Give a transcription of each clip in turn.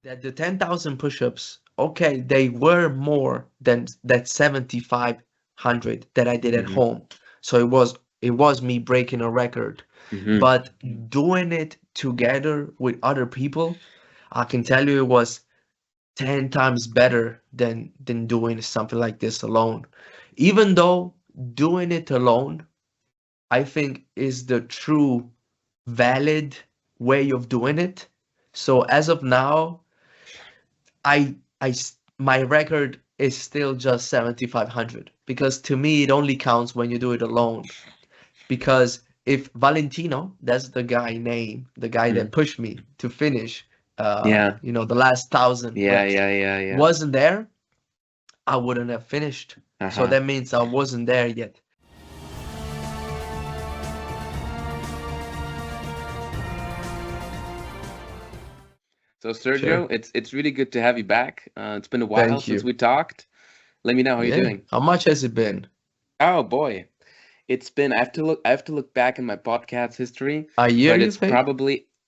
that the 10,000 push-ups, okay, they were more than that 7,500 that I did at Mm-hmm. home. So it was me breaking a record. Mm-hmm. But doing it together with other people, I can tell you it was 10 times better than doing something like this alone. Even though doing it alone, I think is the true valid way of doing it. So as of now, my record is still just 7,500 because to me it only counts when you do it alone. Because if Valentino, that's the guy name, the guy Mm-hmm. that pushed me to finish, Yeah. the last 1,000 Yeah. reps, Yeah. Yeah. Yeah. wasn't there, I wouldn't have finished. So Uh-huh. that means I wasn't there yet. So Sure. Sergio, it's really good to have you back. It's been a while Thank since you. we talked. Let me know how you're Yeah. doing. How much has it been? Oh boy. It's been I have to look back in my podcast history, A year, but you think?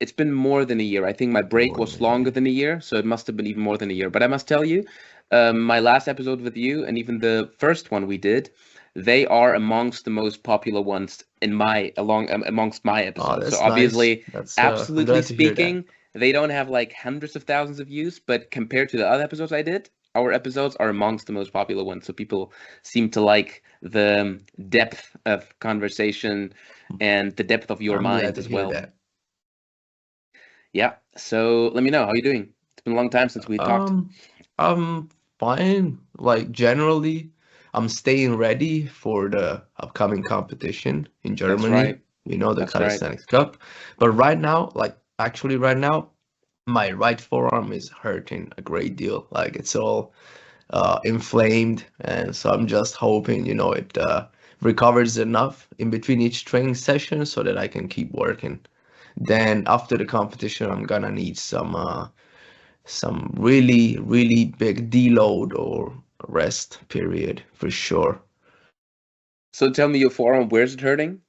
it's been more than a year. I think my break More than was a longer year. than a year, so it must have been even more than a year. But I must tell you, my last episode with you and even the first one we did, they are amongst the most popular ones in my amongst my Oh, episodes. So that's nice. obviously, I'm absolutely glad to hear that. speaking, they don't have like hundreds of thousands of views, but compared to the other episodes I did, our episodes are amongst the most popular ones. So people seem to like the depth of conversation and the depth of your I'm glad mind to as hear well. that. Yeah. So let me know how you doing. It's been a long time since we talked. Um, I'm fine. Like generally, I'm staying ready for the upcoming competition in That's right. Germany, the That's right. Calisthenics Cup. But right now, like actually right now, my right forearm is hurting a great deal. Like it's all inflamed, and so I'm just hoping, it recovers enough in between each training session so that I can keep working. Then after the competition, I'm gonna need some really, really big deload or rest period for sure. So tell me your forearm, where's it hurting?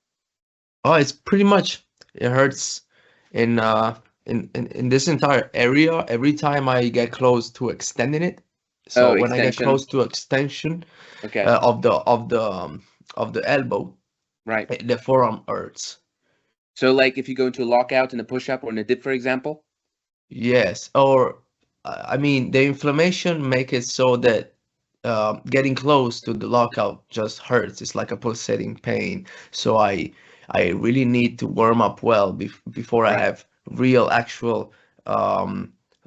Oh, it's pretty much it hurts in in this entire area every time I get close to extending it. Oh, So when I get extension. close to extension Okay. of the elbow, Right. the forearm hurts. So like if you go into a lockout in a push-up or in a dip, for example. Yes, or I mean the inflammation make it so that getting close to the lockout just hurts. It's like a pulsating pain. So I really need to warm up well before I Right. have real actual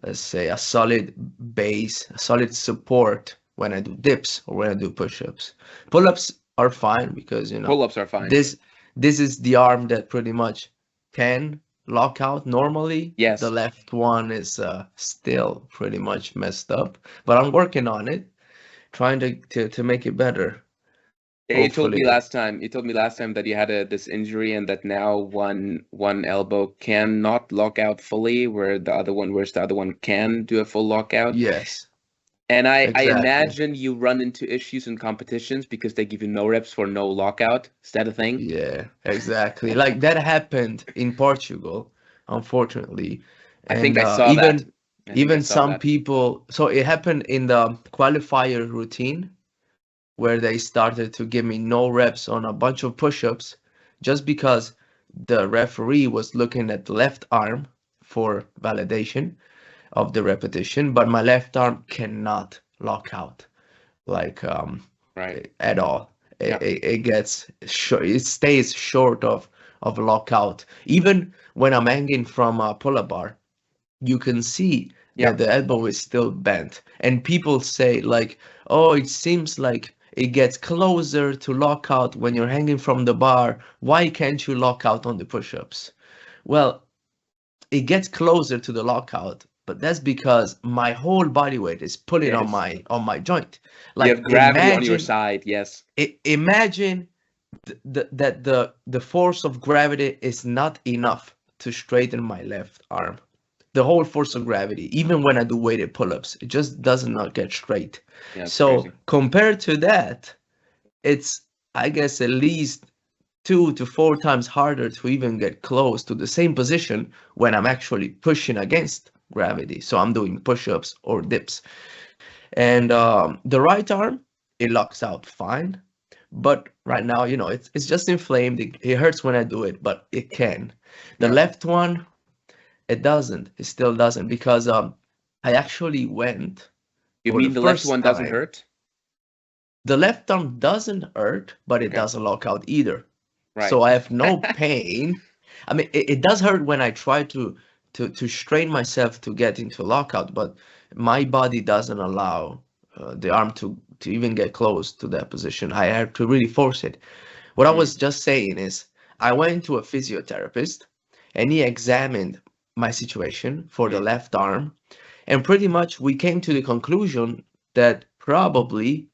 let's say a solid base, a solid support when I do dips or when I do push-ups. Pull-ups are fine because Pull-ups are fine. this this is the arm that pretty much can lock out normally. The Yes. left one is still pretty much messed up, but I'm working on it, trying to make it better. Yeah, Hopefully. you told me last time that you had this injury and that now one elbow cannot lock out fully, whereas the other one can do a full lockout. Yes, And I exactly. imagine you run into issues in competitions because they give you no reps for no lockout. Is that a thing? Yeah, exactly. Like that happened in Portugal, unfortunately. I think And I saw that. even I think I even saw some that. people, so it happened in the qualifier routine where they started to give me no reps on a bunch of push-ups just because the referee was looking at the left arm for validation of the repetition, but my left arm cannot lock out like Right. at all. Yeah. It gets short, it stays short of lockout. Even when I'm hanging from a pull-up bar, you can see Yeah. that the elbow is still bent. And people say like, oh, it seems like it gets closer to lockout when you're hanging from the bar. Why can't you lock out on the push-ups? Well, it gets closer to the lockout, but that's because my whole body weight is pulling on Yes. my joint. You Like have gravity on your side. Yes. imagine that the force of gravity is not enough to straighten my left arm. The whole force of gravity, even when I do weighted pull-ups, it just does not get straight. Yeah, it's So crazy. compared to that, it's I guess at least 2 to 4 times harder to even get close to the same position when I'm actually pushing against gravity. So I'm doing push-ups or dips. And the right arm, it locks out fine. But right now, it's just inflamed. It hurts when I do it, but it can. The Yeah. left one, it doesn't. It still doesn't because I actually went You for the mean the left first one doesn't time. hurt? The left arm doesn't hurt, but it Okay. doesn't lock out either. Right. So I have no pain. I mean, it does hurt when I try to strain myself to get into lockout, but my body doesn't allow the arm to even get close to that position. I have to really force it. What I was just saying is, I went to a physiotherapist, and he examined my situation for the left arm, and pretty much we came to the conclusion that probably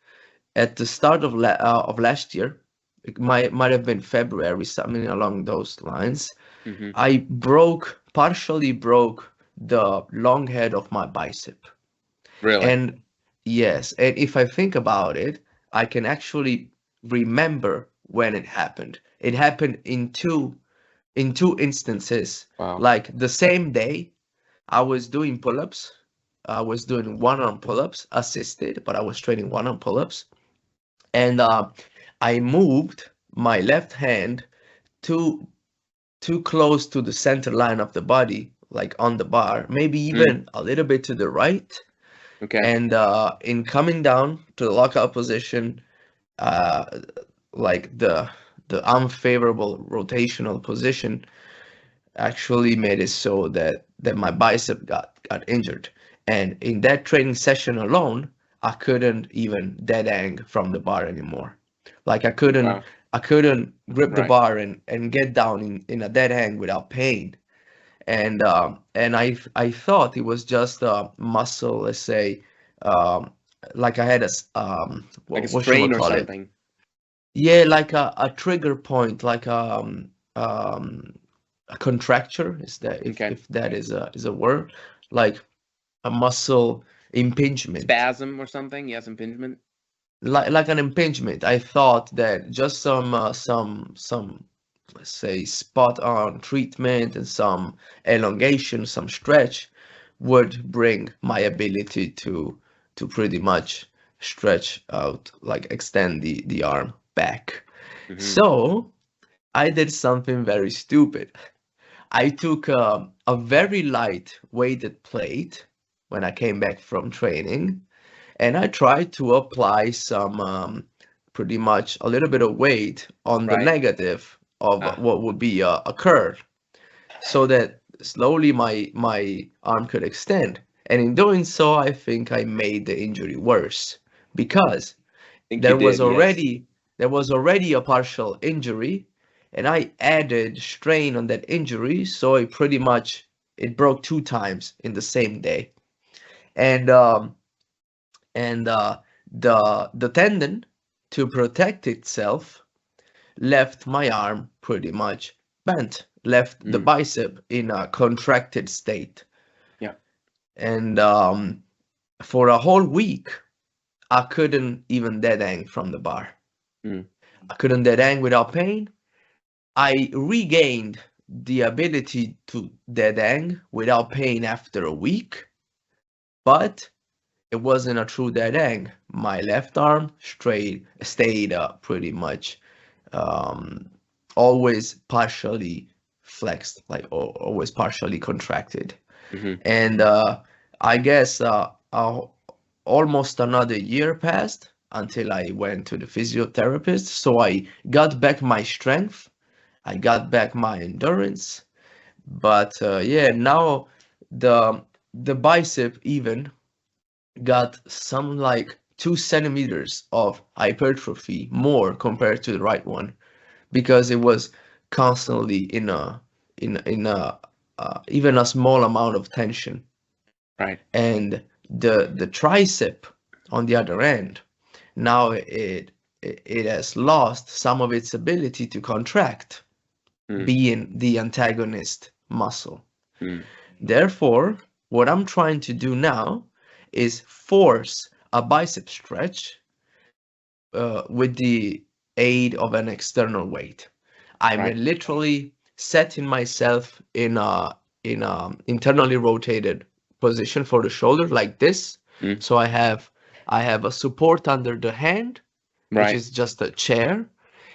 at the start of last year, it might have been February, something along those lines. Mm-hmm. I partially broke the long head of my bicep. Really? And yes, and if I think about it, I can actually remember when it happened. It happened in two instances. Wow. Like the same day, I was doing pull-ups. I was doing one-arm pull-ups, assisted, but I was training one-arm pull-ups. And I moved my left hand too too close to the center line of the body, like on the bar, maybe even a little bit to the right. Okay. And in coming down to the lockout position, uh, like the unfavorable rotational position actually made it so that my bicep got injured. And in that training session alone, I couldn't even dead hang from the bar anymore. Like Wow. I couldn't grip the Right. bar and get down in a dead hang without pain. And I thought it was just a muscle, let's say, um, like I had Like a what should we strain or call it? something. Yeah, like a trigger point, like a contracture, is that Okay. if that is a word, like a muscle impingement, Spasm or something? Yes, impingement. like an impingement. I thought that just some let's say spot on treatment and some elongation, some stretch would bring my ability to pretty much stretch out, like extend the arm back. Mm-hmm. So I did something very stupid. I took a very light weighted plate when I came back from training, and I tried to apply some pretty much a little bit of weight on the Right. negative of Ah. what would be a curve, so that slowly my arm could extend. And in doing so, I think I made the injury worse because Think you there was did, yes. already there was already a partial injury, and I added strain on that injury, so it broke two times in the same day. And the tendon, to protect itself, left my arm pretty much bent, left the Mm. bicep in a contracted state. Yeah. And for a whole week, I couldn't even dead hang from the bar. Mm. I couldn't dead hang without pain. I regained the ability to dead hang without pain after a week, but it wasn't a true dead hang. My left arm stayed pretty much um, always partially flexed, like always partially contracted. Mm-hmm. And I guess almost another year passed until I went to the physiotherapist. So I got back my strength, I got back my endurance. But yeah, now the bicep even got some like 2 centimeters of hypertrophy more compared to the right one because it was constantly in a even a small amount of tension. Right. And the tricep, on the other end, now it has lost some of its ability to contract, Mm. being the antagonist muscle. Mm. Therefore, what I'm trying to do now is force a bicep stretch with the aid of an external weight. I'm Right. literally setting myself in a internally rotated position for the shoulder like this. Mm. So I have a support under the hand, which Right. is just a chair,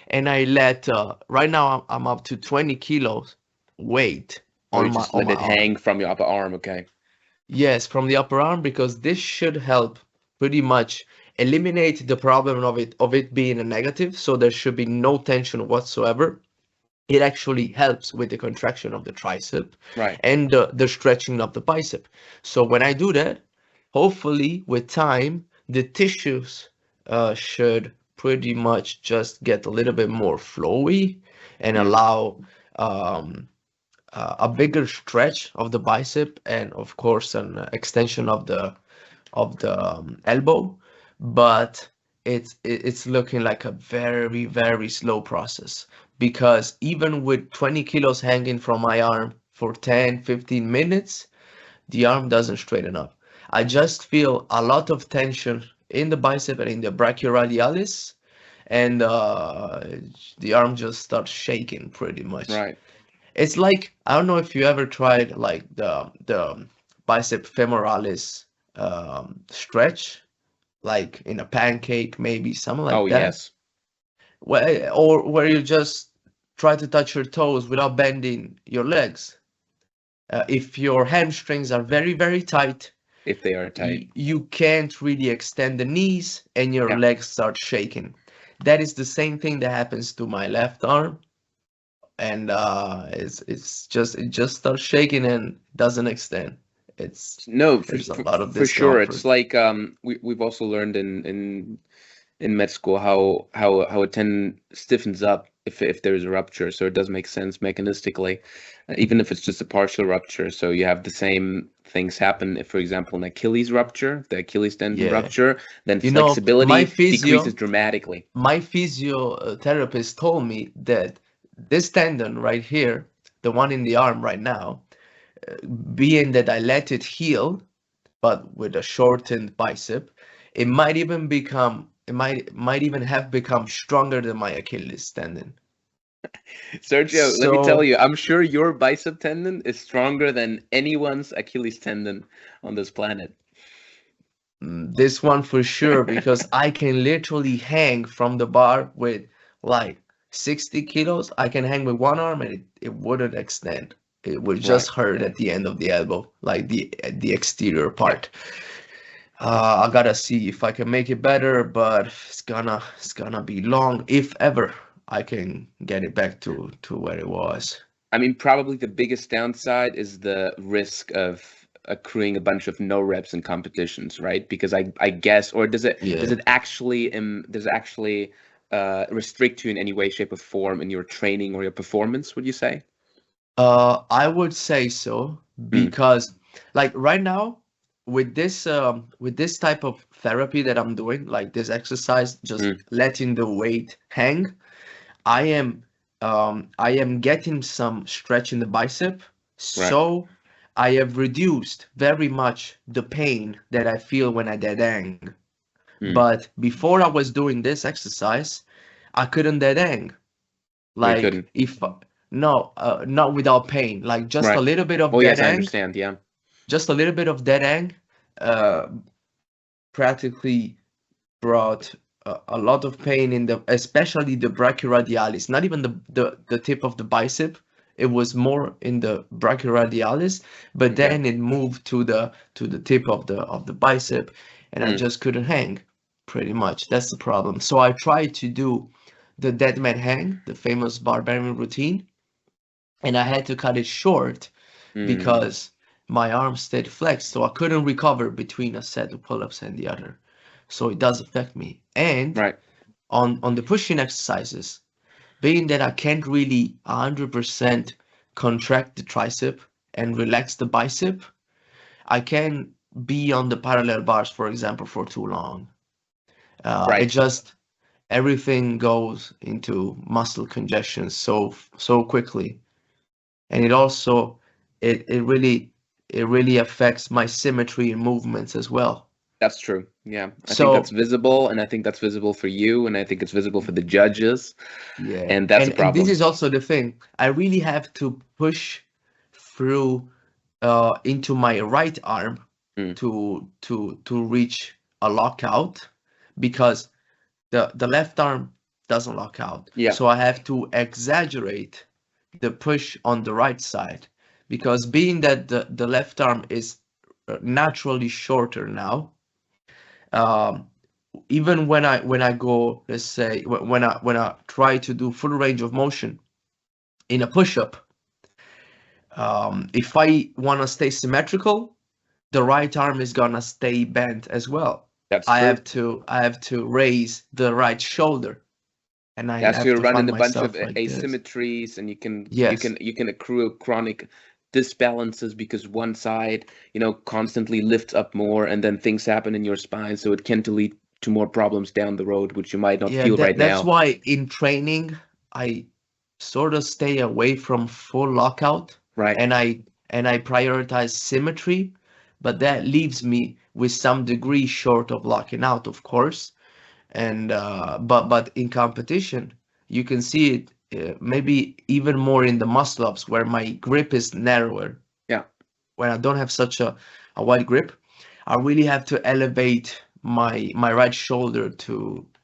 and I let right now I'm up to 20 kilos weight Or you on my just on let my it arm. hang from your upper arm. Okay. Yes, from the upper arm, because this should help pretty much eliminate the problem of it being a negative, so there should be no tension whatsoever. It actually helps with the contraction of the tricep Right. and the stretching of the bicep. So when I do that, hopefully with time, the tissues should pretty much just get a little bit more flowy and Mm. allow um, a bigger stretch of the bicep and of course an extension of the elbow. But it's looking like a very, very slow process, because even with 20 kilos hanging from my arm for 10 15 minutes, the arm doesn't straighten up. I just feel a lot of tension in the bicep and in the brachioradialis, and the arm just starts shaking pretty much. Right. It's like, I don't know if you ever tried like the bicep femoralis stretch, like in a pancake, maybe something Oh like that. yes. Or where you just try to touch your toes without bending your legs. If your hamstrings are very, very tight, If they are tight. you can't really extend the knees and your Yeah. legs start shaking. That is the same thing that happens to my left arm, and it just starts shaking and doesn't extend. It's No, for, there's a for lot of for sure. It's discomfort. like we've also learned in med school how a tendon stiffens up if there's a rupture. So it does make sense mechanistically, even if it's just a partial rupture. So you have the same things happen if, for example, an Achilles rupture, the Achilles tendon Yeah. rupture, then You know, my flexibility decreases physio, dramatically. my physiotherapist told me that this tendon right here, the one in the arm right now, being that I let it heal, but with a shortened bicep, it might even have become stronger than my Achilles tendon. Sergio, let me tell So you, I'm sure your bicep tendon is stronger than anyone's Achilles tendon on this planet. this one for sure, because I can literally hang from the bar with like 60 kilos. I can hang with one arm and it wouldn't extend. It would Right. just hurt at the end of the elbow, like the exterior Yeah. part. I gotta see if I can make it better, but it's gonna be long, if ever I can get it back to where it was. I mean, probably the biggest downside is the risk of accruing a bunch of no reps in competitions, right? Because I guess, or does Yeah. it actually restrict you in any way, shape, or form in your training or your performance, would you say? I would say so, Mm. because like right now with this type of therapy that I'm doing, like this exercise, just Mm. letting the weight hang, I am getting some stretch in the bicep, Right. so I have reduced very much the pain that I feel when I dead hang. Mm. But before I was doing this exercise, I couldn't dead hang. Or you Like couldn't. if no, not without pain, like just a Right. little bit of Oh, dead yes, I hang, understand. Yeah. just a little bit of dead hang, uh, practically brought a lot of pain in especially the brachioradialis, not even the tip of the bicep. It was more in the brachioradialis, but Okay. then it moved to the tip of the bicep, and I Mm. just couldn't hang. Pretty much, that's the problem. So I tried to do the dead man hang, the famous barbarian routine, and I had to cut it short Mm. because my arm stayed flexed, so I couldn't recover between a set of pull-ups and the other. So it does affect me. And Right. on the pushing exercises, being that I can't really 100% contract the tricep and relax the bicep, I can be on the parallel bars, for example, for too long. It Right. just everything goes into muscle congestion so quickly, and it really affects my symmetry and movements as well. That's true. Yeah. I think that's So visible, and I think that's visible for you, and I think it's visible for the judges, yeah, and that's a and this problem. is also the thing. I really have to push through into my right arm Mm. to reach a lockout, because the left arm doesn't lock out. Yeah. So I have to exaggerate the push on the right side, because being that the left arm is naturally shorter now, um, even when I go, let's say when I try to do full range of motion in a push-up, if I want to stay symmetrical, the right arm is gonna stay bent as well. That's I true. have to raise the right shoulder, and I Yeah, so have you're to running find a bunch of myself like this. asymmetries, and Yes. you can accrue chronic disbalances because one side, constantly lifts up more, and then things happen in your spine, so it can to lead to more problems down the road, which you might not Yeah, feel right that's now. why in training I sort of stay away from full lockout, Right. and I prioritize symmetry, but that leaves me with some degree short of locking out, of course. And but in competition, you can see it maybe even more in the muscle ups where my grip is narrower. Yeah. When I don't have such a wide grip, I really have to elevate my right shoulder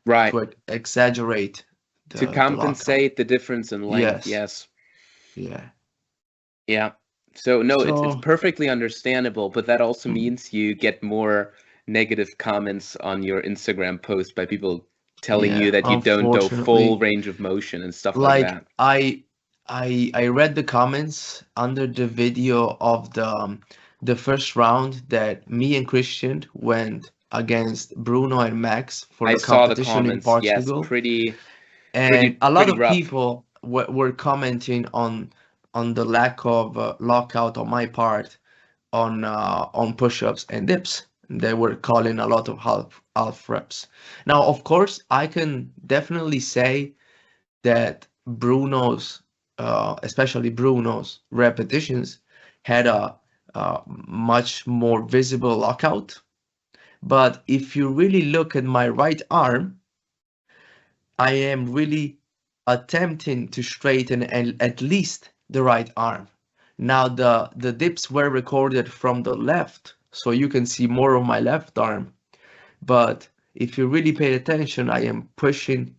Right. to exaggerate To the lockout. compensate the difference in length, Yes. yes. Yeah. Yeah. So no, it's So perfectly understandable, but that also mm, means you get more negative comments on your Instagram post by people telling you yeah, that you don't do full unfortunately, range of motion and stuff like like that. I read the comments under the video of the first round that me and Christian went against Bruno and Max for I the saw the competition in comments. Yes, Portugal, pretty, and a lot pretty of rough. people were commenting on the lack of lockout on my part on push-ups and dips. They were calling a lot of half reps. Now, of course, I can definitely say that Bruno's, especially Bruno's repetitions had a much more visible lockout. But if you really look at my right arm, I am really attempting to straighten at least the right arm. Now the dips were recorded from the left, so you can see more of my left arm. But if you really pay attention, I am pushing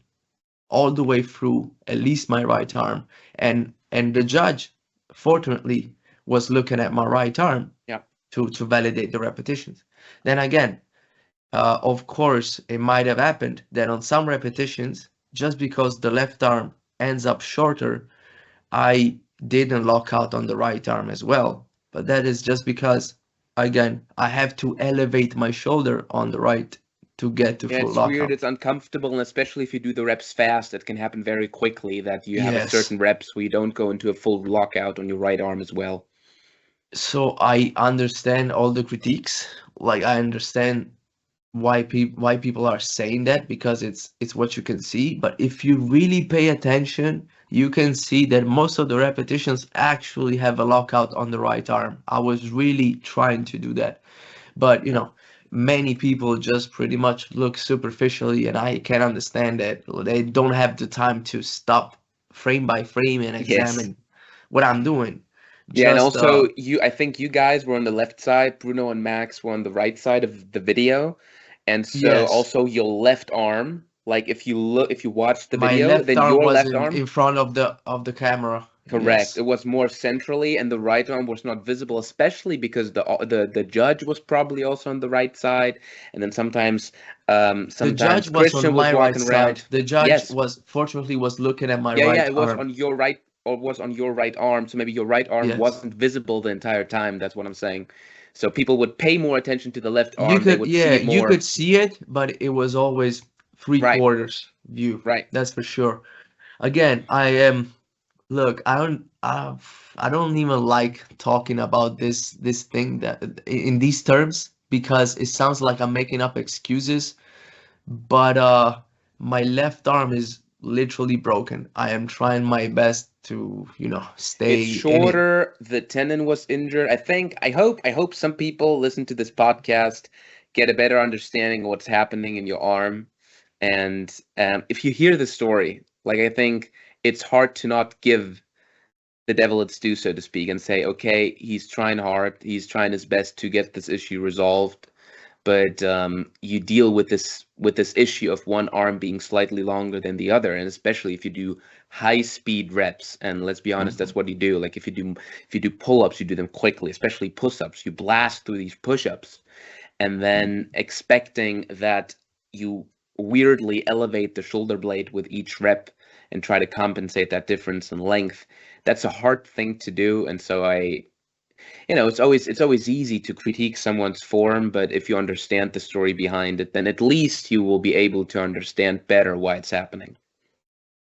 all the way through at least my right arm. And the judge, fortunately, was looking at my right arm Yeah. to validate the repetitions. Then again, of course, it might have happened that on some repetitions, just because the left arm ends up shorter, I didn't lock out on the right arm as well. But that is just because, again, I have to elevate my shoulder on the right to get to Yeah, full it's weird, lockout. it's uncomfortable, and especially if you do the reps fast, it can happen very quickly that you have a Yes. certain reps where you don't go into a full lockout on your right arm as well. So I understand all the critiques. Like I understand why people are saying that, because it's what you can see. But if you really pay attention, you can see that most of the repetitions actually have a lockout on the right arm. I was really trying to do that, but Yeah. many people just pretty much look superficially, and I can understand that they don't have the time to stop frame by frame and Yes. examine what I'm doing. Yeah, and Just also I think you guys were on the left side, Bruno and Max were on the right side of the video. And so yes. also your left arm, like if you watch the My video, left then arm your was left in arm, front of the camera. correct, it Yes. was more centrally, and the right arm was not visible, especially because the judge was probably also on the right side, and then The judge sometimes was on Christian was my right walking side. around. The judge Yes. was fortunately was looking at my Yeah, yeah, right it was arm. on your right, or was on your right arm, so maybe your right arm Yes. wasn't visible the entire time. That's what I'm saying. So people would pay more attention to the left You arm. They could, would see yeah, it you could more. see it, but it was always three Right, quarters view. right. That's for sure. Again, I am. Look, I don't even like talking about this thing that in these terms, because it sounds like I'm making up excuses. But my left arm is literally broken. I am trying my best to, It's stay in it. shorter. The tendon was injured. I hope some people listen to this podcast, get a better understanding of what's happening in your arm. And if you hear the story, like I think it's hard to not give the the devil's due, so to speak, and say, okay, he's trying hard, he's trying his best to get this issue resolved, but you deal with this issue of one arm being slightly longer than the other, and especially if you do high speed reps, and let's be honest, that's what you do. Like if you do pull-ups, you do them quickly, especially push-ups. You blast through these push-ups, and then expecting that you weirdly elevate the shoulder blade with each rep and try to compensate that difference in length. That's a hard thing to do, and so it's always easy to critique someone's form, but if you understand the story behind it, then at least you will be able to understand better why it's happening.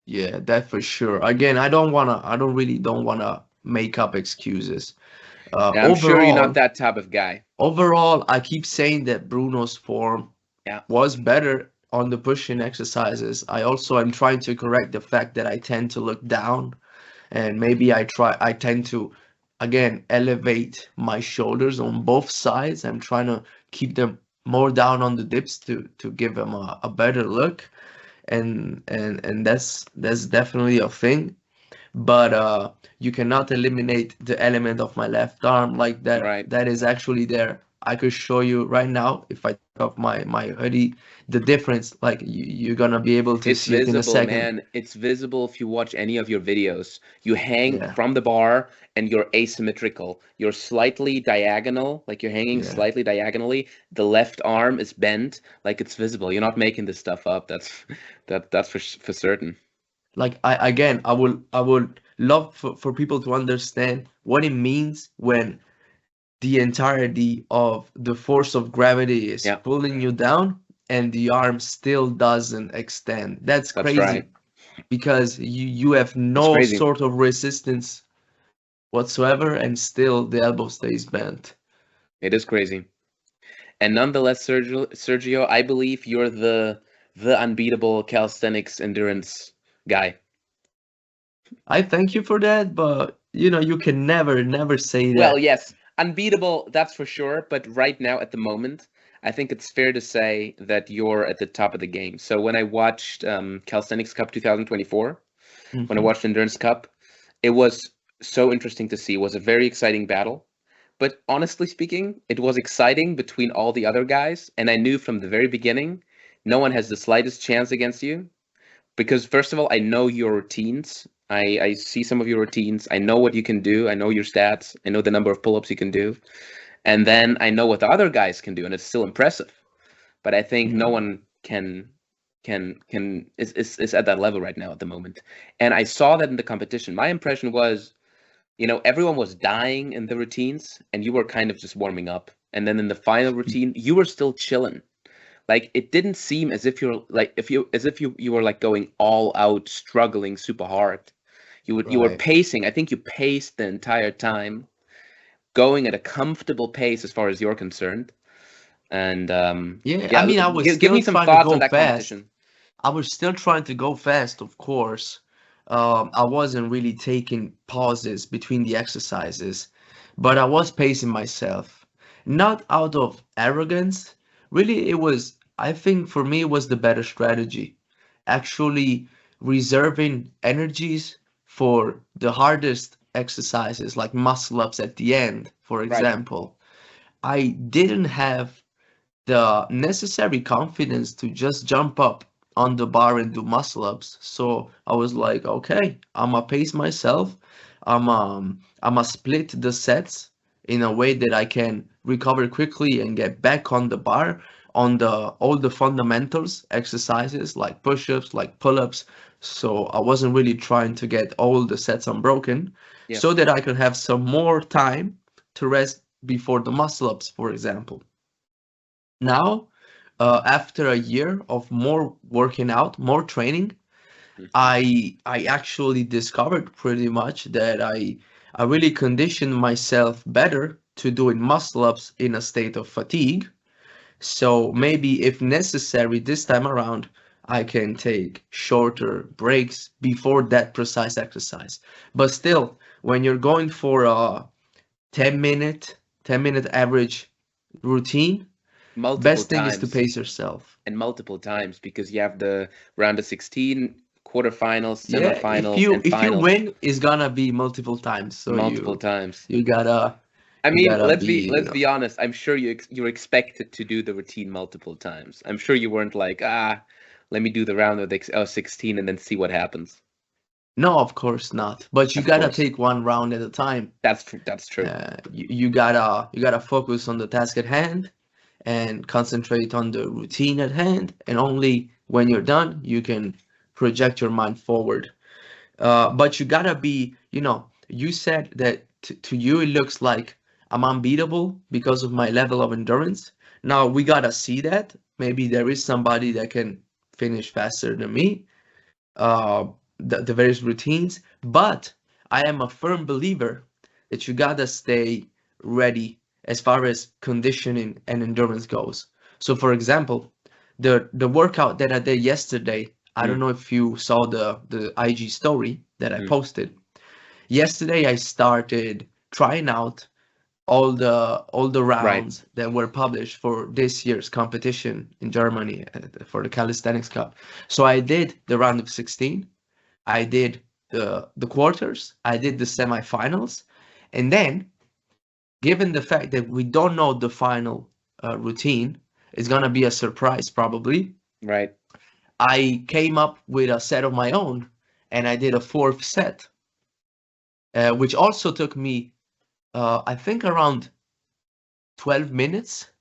Yeah, that for sure. Again, I don't wanna make up excuses. Now, I'm sure you're not Overall, that type of guy. I keep saying that Bruno's form Yeah, was better on the push-in exercises. I also am trying to correct the fact that I tend to look down, and maybe I tend to again elevate my shoulders on both sides. I'm trying to keep them more down on the dips to give them a better look, and that's definitely a thing. But you cannot eliminate the element of my left arm like that. right. That is actually there. I could show you right now if I take off my hoodie, the difference. Like you're gonna be able to It's see it in a visible, second. man. It's visible if you watch any of your videos. You hang Yeah, from the bar and you're asymmetrical. You're slightly diagonal, like you're hanging yeah. slightly diagonally. The left arm is bent, like it's visible. You're not making this stuff up. That's for certain. Like I would love for people to understand what it means when the entirety of the force of gravity is Yeah, pulling you down and the arm still doesn't extend. That's that's right. crazy because you have It's no crazy. sort of resistance whatsoever and still the elbow stays bent. It is crazy. And nonetheless, Sergio, I believe you're the unbeatable calisthenics endurance guy. I thank you for that, but you can never say Well, that. yes, unbeatable, that's for sure. But right now, at the moment, I think it's fair to say that you're at the top of the game. So when I watched Calisthenics Cup 2024, when I Hmm. watched Endurance Cup, it was so interesting to see. It was a very exciting battle. But honestly speaking, it was exciting between all the other guys, and I knew from the very beginning, no one has the slightest chance against you. Because first of all, I know your routines. I see some of your routines. I know what you can do. I know your stats. I know the number of pull-ups you can do. And then I know what the other guys can do, and it's still impressive. But I think no Yeah. one is at that level right now at the moment. And I saw that in the competition. My impression was, everyone was dying in the routines, and you were kind of just warming up. And then in the final routine, you were still chilling. Like it didn't seem as if you're like if you as if you were like going all out, struggling super hard. You were Right. pacing. I think you paced the entire time, going at a comfortable pace as far as you're concerned. And Yeah, I yeah, mean, I was give still me some trying to thoughts on go that fast. competition. I was still trying to go fast, of course. I wasn't really taking pauses between the exercises, but I was pacing myself. Not out of arrogance. Really, I think for me, it was the better strategy. Actually, reserving energies for the hardest exercises, like muscle ups at the end, for Right. example. I didn't have the necessary confidence to just jump up on the bar and do muscle ups. So I was like, okay, I'ma pace myself. I'ma split the sets in a way that I can recover quickly and get back on the bar on the all the fundamentals exercises like push-ups, like pull-ups. So I wasn't really trying to get all the sets unbroken Yeah. so that I could have some more time to rest before the muscle ups, for example. Now, after a year of more working out, more training, Mhm. I actually discovered pretty much that I really conditioned myself better to doing muscle ups in a state of fatigue. So maybe if necessary this time around, I can take shorter breaks before that precise exercise. But still, when you're going for a 10-minute average routine, Multiple best thing is to times pace yourself. and multiple times because you have the round of 16 quarterfinals, Yeah, semifinals, and if you finals win, it's gonna be multiple times. So multiple times. you gotta I you mean, gotta be, you let's know. be honest. I'm sure you were expected to do the routine multiple times. I'm sure you weren't like, let me do the round of 16 and then see what happens. No, of course not. But you Of gotta course, take one round at a time. that's true. That's true. You gotta focus on the task at hand and concentrate on the routine at hand. And only when you're done, you can project your mind forward. But you gotta be, you know, you said that to you it looks like I'm unbeatable because of my level of endurance. Now we gotta see that. Maybe there is somebody that can finish faster than me, uh, the various routines. But I am a firm believer that you gotta stay ready as far as conditioning and endurance goes. So, for example, the workout that I did yesterday, I don't Mm, know if you saw the IG story that I mm, posted. Yesterday, I started trying out all the right. rounds that were published for this year's competition in Germany for the Calisthenics Cup. So I did the round of 16, I did the quarters, I did the semifinals, and then given the fact that we don't know the final routine, it's gonna be a surprise probably. Right. I came up with a set of my own, and I did a fourth set, which also took me, I think, around 12 minutes.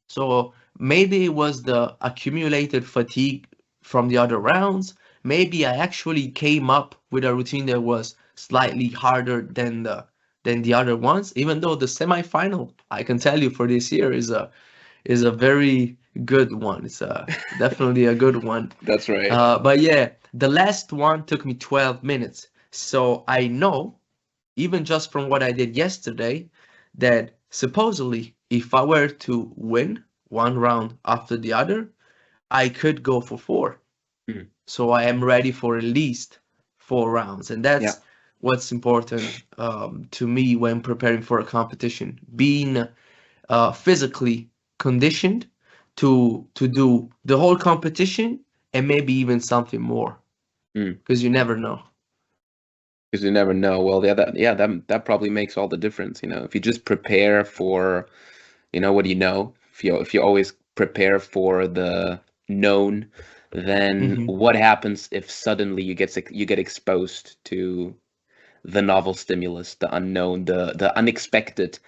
So maybe it was the accumulated fatigue from the other rounds. Maybe I actually came up with a routine that was slightly harder than the other ones. Even though the semifinal, I can tell you for this year is a very good one. It's definitely a good one. That's right. But yeah, the last one took me 12 minutes. So I know, even just from what I did yesterday, that supposedly if I were to win one round after the other, I could go for four. Mm, So I am ready for at least 4 rounds. And yeah. that's what's important to me when preparing for a competition. Being physically conditioned to do the whole competition and maybe even something more, Mm. because you never know. Because you never know. Well, that probably makes all the difference. If you just prepare for, what do you know? If you always prepare for the known, then Hmm. what happens if suddenly you get exposed to the novel stimulus, the unknown, the unexpected?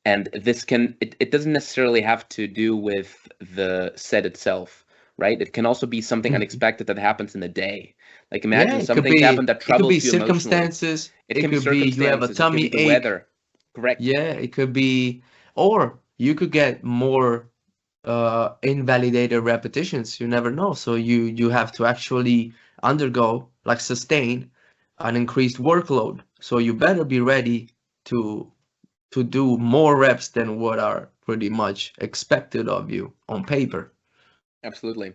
And it doesn't necessarily have to do with the set itself, right? It can also be something Hmm. unexpected that happens in a day. Like Yeah, imagine something's happened that it could be troubles you emotionally. circumstances, It it can be could be you have a circumstances, it can be tummy the ache. weather. Correct. Yeah, it could be, or you could get more invalidated repetitions. You never know. So you have to actually undergo, like, sustain an increased workload. So you better be ready to to do more reps than what are pretty much expected of you on paper. Absolutely.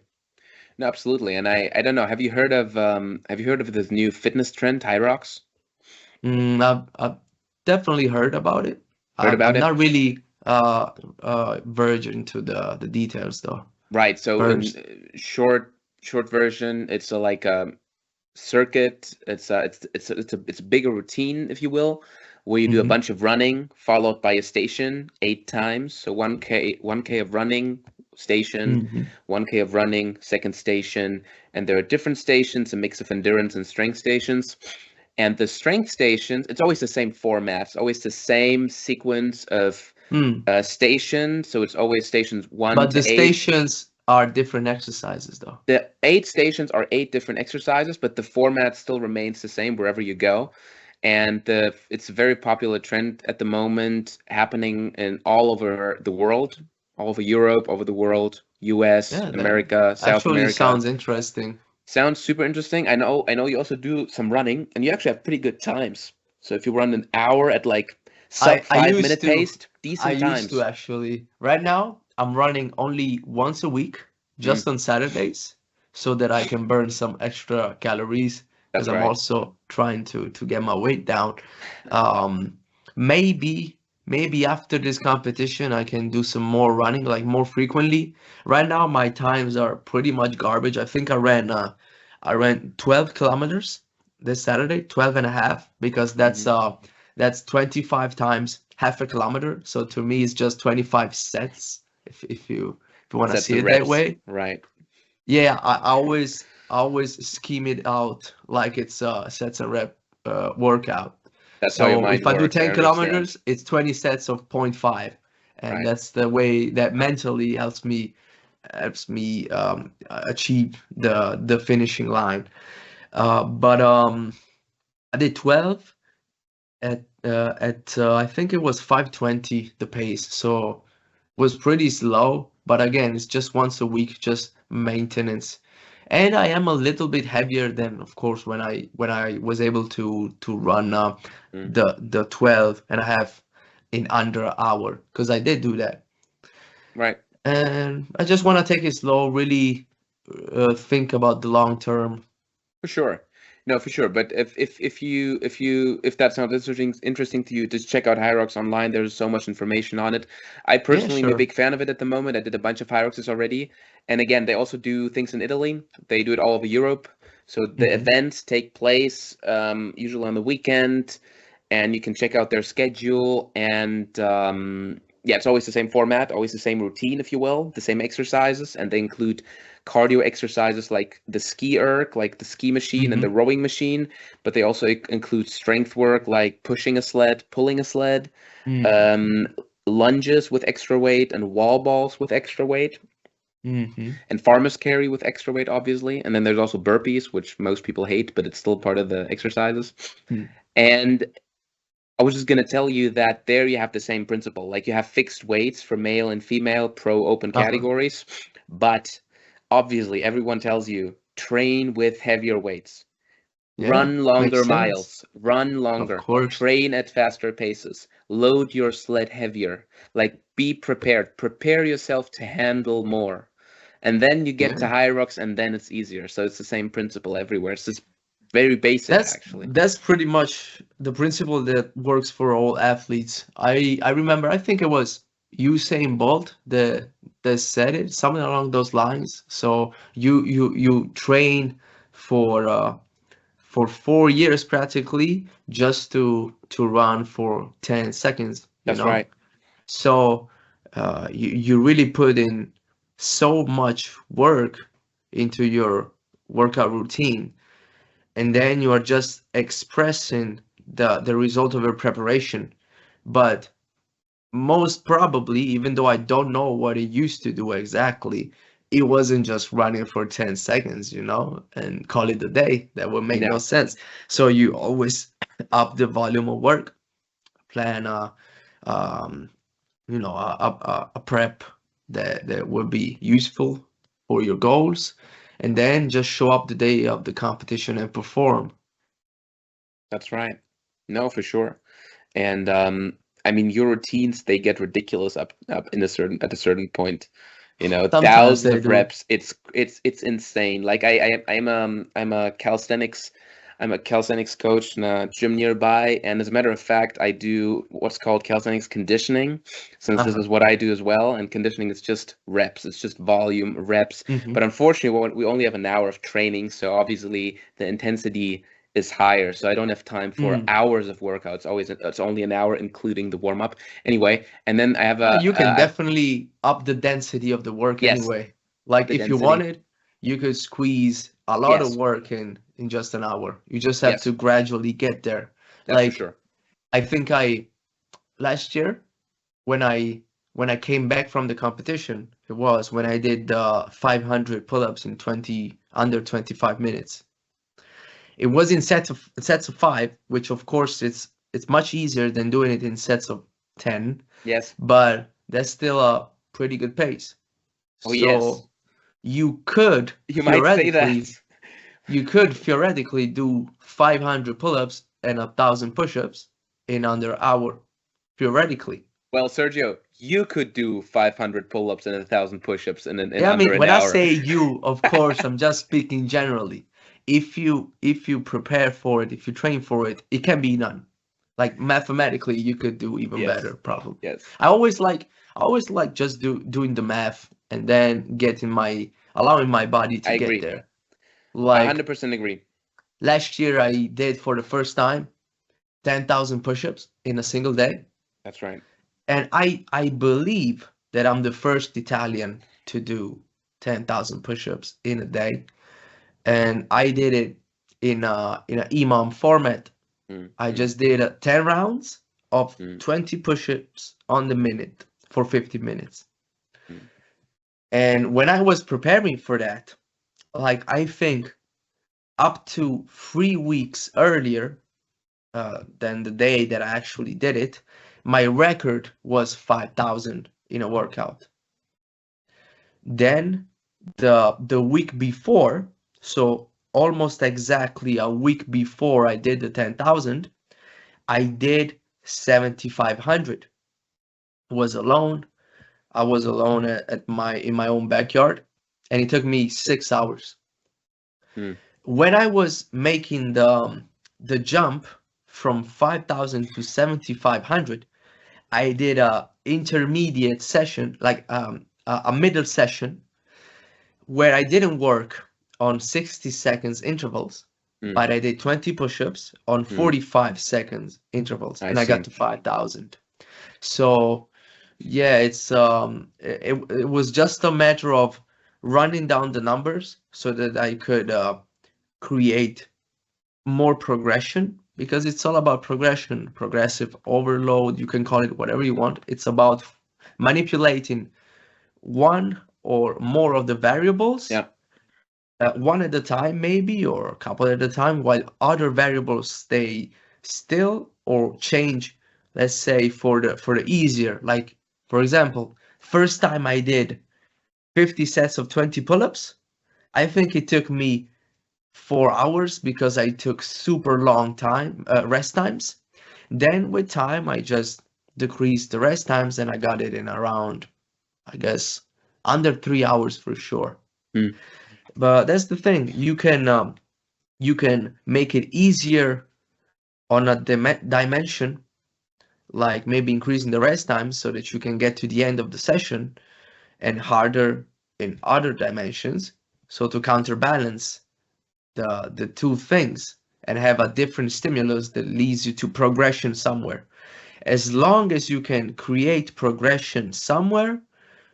No, absolutely. And I don't know, have you heard of this new fitness trend, High Rocks? I've definitely heard about it. Heard about I'm it? not really verged into the details though. Right. So in Versed. short version, it's a like a circuit. It's a bigger routine, if you will, where you do a Hmm. bunch of running followed by a station 8 times. So 1K of running station, Hmm. 1K of running second station, and there are different stations, a mix of endurance and strength stations. And the strength stations, it's always the same format, it's always the same sequence of Mm. stations. So it's always stations one But to the eight. stations are different exercises though. The 8 stations are 8 different exercises, but the format still remains the same wherever you go. And it's a very popular trend at the moment, happening in all over the world, all over Europe, over the world, US, Yeah, that America, South actually America. sounds interesting. Sounds super interesting. I know you also do some running, and you actually have pretty good times. So if you run an hour at like sub I 5 minute pace, I decent used to times. actually. Right now, I'm running only once a week, Mm, just on Saturdays, so that I can burn some extra calories because that's I'm right. also trying to get my weight down. Um, maybe maybe after this competition, I can do some more running, like more frequently. Right now, my times are pretty much garbage. I think I ran I ran 12 kilometers this Saturday, 12 and a half, because Hmm. that's 25 times half a kilometer. So to me, it's just 25 sets, if you want to Sets see of it that reps, way. right? Yeah, I always scheme it out like it's a sets and rep workout. That's how your So mind if I do works. I 10 understand. kilometers, it's 20 sets of point 0.5, and Right. that's the way that mentally helps me achieve the finishing line. But I did 12 at I think it was 5:20 the pace, so was pretty slow. But again, it's just once a week, just maintenance. And I am a little bit heavier than, of course, when I was able to run Mm. the 12 and a half in under an hour, because I did do that. Right. And I just want to take it slow, really think about the long term. For sure. No, for sure. But if that sounds interesting to you, just check out Hyrox online. There's so much information on it. I Yeah, personally am a sure. big fan of it at the moment. I did a bunch of Hyroxes already. And again, they also do things in Italy. They do it all over Europe. So the Hmm. events take place usually on the weekend, and you can check out their schedule. And yeah, it's always the same format, always the same routine, if you will, the same exercises, and they include cardio exercises like the ski erg, like the ski machine and the Hmm. rowing machine, but they also include strength work like pushing a sled, pulling a sled, Hmm. um, lunges with extra weight, and wall balls with extra weight, Hmm. and farmer's carry with extra weight, obviously. And then there's also burpees, which most people hate, but it's still part of the exercises. And I was just gonna tell you that there you have the same principle. Like you have fixed weights for male and female pro open Uh-huh. categories, but obviously everyone tells you train with heavier weights, Yeah, run makes longer sense. miles, run Of longer, course. train at faster paces, load your sled heavier. Like be prepared, prepare yourself to handle more. And then you get to Yeah. high rocks and then it's easier. So it's the same principle everywhere. It's just very basic That's actually. that's pretty much the principle that works for all athletes. I remember, I think it was Usain Bolt that said it, something along those lines. So you train for 4 years practically just to run for 10 seconds, you That's know? right. So you really put in so much work into your workout routine, and then you are just expressing the result of your preparation. But most probably, even though I don't know what it used to do exactly, it wasn't just running for 10 seconds, and call it a day. That would make no No, sense. So you always up the volume of work, plan um, a prep that would be useful for your goals, and then just show up the day of the competition and perform. that's right. No, for sure. And I mean, your routines they get ridiculous up in a certain at a certain point. You know, Sometimes thousands they of do. reps. It's insane. Like I'm a calisthenics coach in a gym nearby, and as a matter of fact, I do what's called calisthenics conditioning, since this Uh-huh. is what I do as well. And conditioning is just reps. It's just volume reps. Hmm. But unfortunately, we only have an hour of training, so obviously the intensity is higher, so I don't have time for Mm. hours of workout. It's only an hour, including the warm up. Anyway, and then I have You can I have definitely up the density of the work yes, anyway. Like the if you density. wanted, you could squeeze a lot of Yes, work in just an hour. You just have yes, to gradually get there. that's for Like sure. I think I last year when I came back from the competition, it was when I did 500 pull-ups in 20 under 25 minutes. It was in sets of 5, which of course it's much easier than doing it in sets of 10, Yes. but that's still a pretty good pace. Oh yes, So you could you might say that. theoretically you could theoretically do 500 pull-ups and 1,000 push-ups in under an hour, theoretically. Well, Sergio, you could do 500 pull-ups and 1,000 push-ups in Yeah, I under mean, an when I hour. say you, of course, I'm just speaking generally. If you prepare for it, if you train for it, it can be done. Like mathematically, you could do even Yes, better, probably. yes, I always like just doing the math and then allowing my body I to get agree. there. Like 100% agree. last year, I did for the first time 10,000 push-ups in a single day. That's right. And I believe that I'm the first Italian to do 10,000 push-ups in a day. And I did it in a EMOM format. Mm, I mm, just did 10 rounds of mm, 20 push-ups on the minute for 50 minutes. mm, And when I was preparing for that, like I think up to 3 weeks earlier than the day that I actually did it, my record was 5,000 in a workout. Then the week before, so almost exactly a week before I did the 10,000, I did 7,500. Was alone. I was alone at my in my own backyard, and it took me 6 hours. mm. When I was making the jump from 5,000 to 7,500, I did a intermediate session, like a middle session, where I didn't work on 60 seconds intervals, Mm, but I did 20 push-ups on mm. 45 seconds intervals, I and I got see. to 5,000. So yeah, it was just a matter of running down the numbers so that I could create more progression, because it's all about progression, progressive overload, you can call it whatever you want. It's about manipulating one or more of the variables, Yeah. one at a time maybe, or a couple at a time, while other variables stay still or change, let's say for the easier. Like for example, first time I did 50 sets of 20 pull-ups, I think it took me 4 hours because I took super long time rest times. Then with time, I just decreased the rest times and I got it in around, I guess, under 3 hours for sure. Mm. But that's the thing. You can make it easier on a dimension, like maybe increasing the rest time so that you can get to the end of the session, and harder in other dimensions. So to counterbalance the two things and have a different stimulus that leads you to progression somewhere. As long as you can create progression somewhere,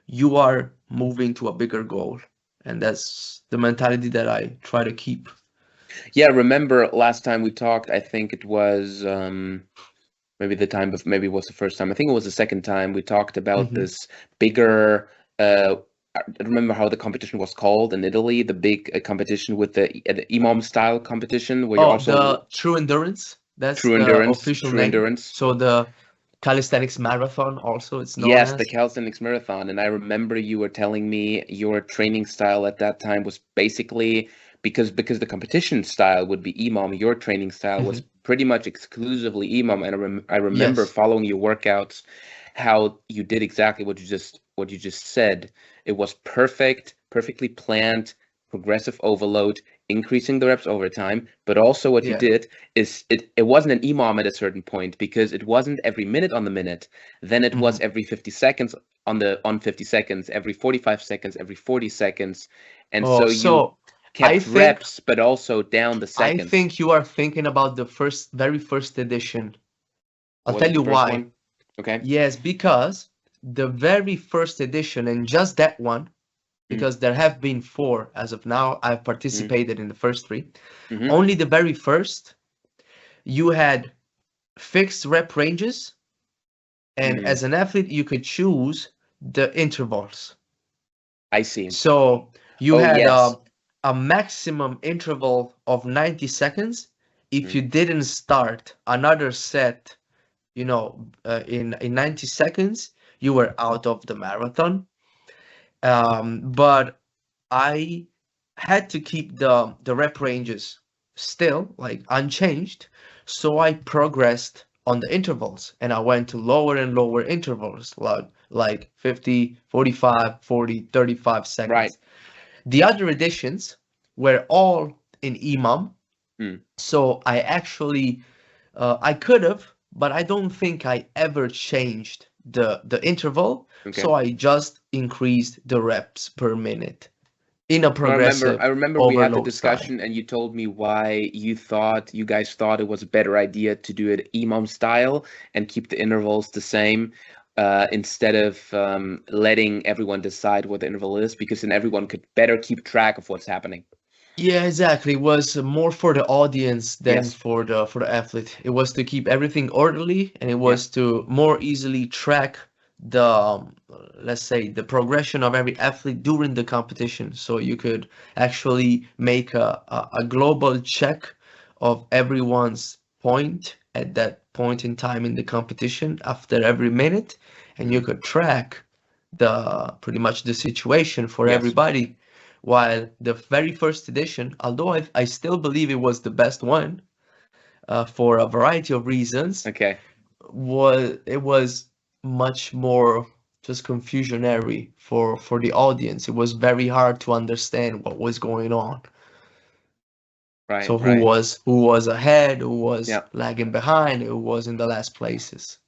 you are moving to a bigger goal. And that's the mentality that I try to keep. Yeah, remember last time we talked, I think it was maybe maybe it was the first time. I think it was the second time we talked about Mhm. this bigger I don't remember how the competition was called in Italy, the big competition with the EMOM style competition where you're Oh, also the True Endurance. That's the official true name. endurance. So the Calisthenics Marathon also it's known Yes, the as. Calisthenics Marathon. And I remember you were telling me your training style at that time was basically because the competition style would be EMOM, your training style was Mhm. pretty much exclusively EMOM. And I remember Yes. following your workouts, how you did exactly what you just said. It was perfect, perfectly planned, progressive overload, increasing the reps over time. But also what you Yeah. did is it wasn't an EMOM at a certain point because it wasn't every minute on the minute. Then it was Mhm. every 50 seconds on 50 seconds, every 45 seconds, every 40 seconds. And Oh, so you so I kept think reps, but also down the I seconds. think you are thinking about the very first edition. I'll Was tell it the you first why. one? Okay. Yes, because the very first edition, and just that one, Mm, because there have been four as of now, I've mm, participated in the first three. mm-hmm, Only the very first, you had fixed rep ranges, and mm. as an athlete, you could choose the intervals. I see. So you Oh, had yes. a maximum interval of 90 seconds. If Mm, you didn't start another set, in 90 seconds, you were out of the marathon. But I had to keep the rep ranges still like unchanged, so I progressed on the intervals and I went to lower and lower intervals, like 50, 45, 40, 35 right. seconds. The other editions were all in EMOM, Mm, so I could have, but I don't think I ever changed the interval, okay. so I just increased the reps per minute in a I remember. progressive I remember we had the overload style. discussion, and you told me why you guys thought it was a better idea to do it imam style and keep the intervals the same, instead of letting everyone decide what the interval is, because then everyone could better keep track of what's happening. Yeah, exactly. It was more for the audience than Yes. for the athlete. It was to keep everything orderly, and it Yeah. was to more easily track the let's say the progression of every athlete during the competition. So you could actually make a global check of everyone's point at that point in time in the competition after every minute, and you Mm. could track the pretty much the situation for Yes. everybody. While the very first edition, although I still believe it was the best one for a variety of reasons, Okay. was much more just confusionary for the audience. It was very hard to understand what was going on. Right. So Right. who was ahead, who was Yeah. lagging behind, who was in the last places.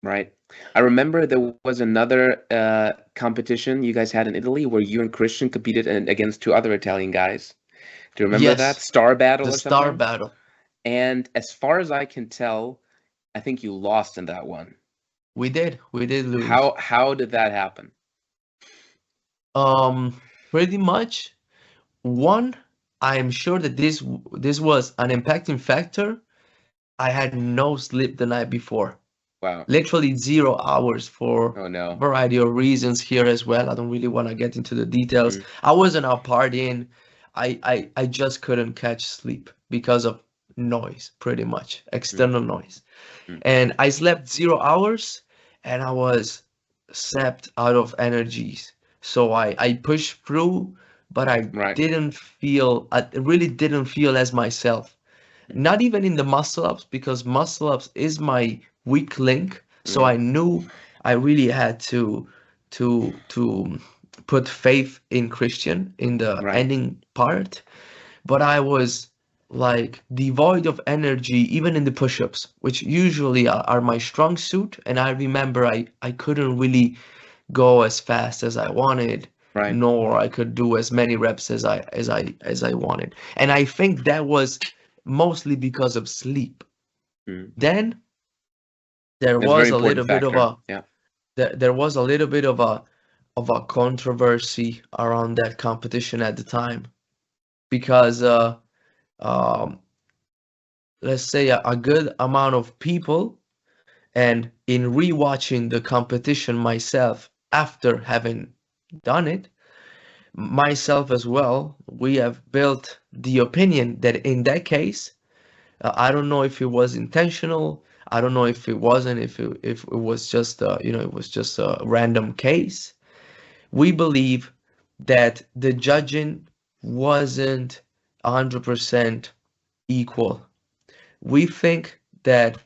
Right. I remember there was another competition you guys had in Italy where you and Christian competed against two other Italian guys. Do you remember that? Yes, Star the Battle or star something? battle. And as far as I can tell, I think you lost in that one. We did lose. How did that happen? Pretty much. One, I am sure that this was an impacting factor. I had no sleep the night before. Wow. Literally 0 hours for Oh a no. variety of reasons here as well. I don't really want to get into the details. Mm, I wasn't out partying. I just couldn't catch sleep because of noise, pretty much, mm, external noise. mm. And I slept 0 hours and I was sapped out of energies. So I pushed through, but Right. I really didn't feel as myself. Mm, Not even in the muscle ups, because muscle ups is my weak link. So mm, I knew I really had to put faith in Christian in the right. ending part, but I was like devoid of energy even in the push-ups, which usually are my strong suit. And I remember I couldn't really go as fast as I wanted, Right. nor I could do as many reps as I wanted. And I think that was mostly because of sleep. Mm. Then there That's a very was a important little bit of factor. a Yeah. there was a little bit of a controversy around that competition at the time because um, let's say a good amount of people, and in rewatching the competition myself after having done it myself as well, we have built the opinion that in that case, I don't know if it was intentional, I don't know if it wasn't, if it was just it was just a random case. We believe that the judging wasn't 100% equal. We think that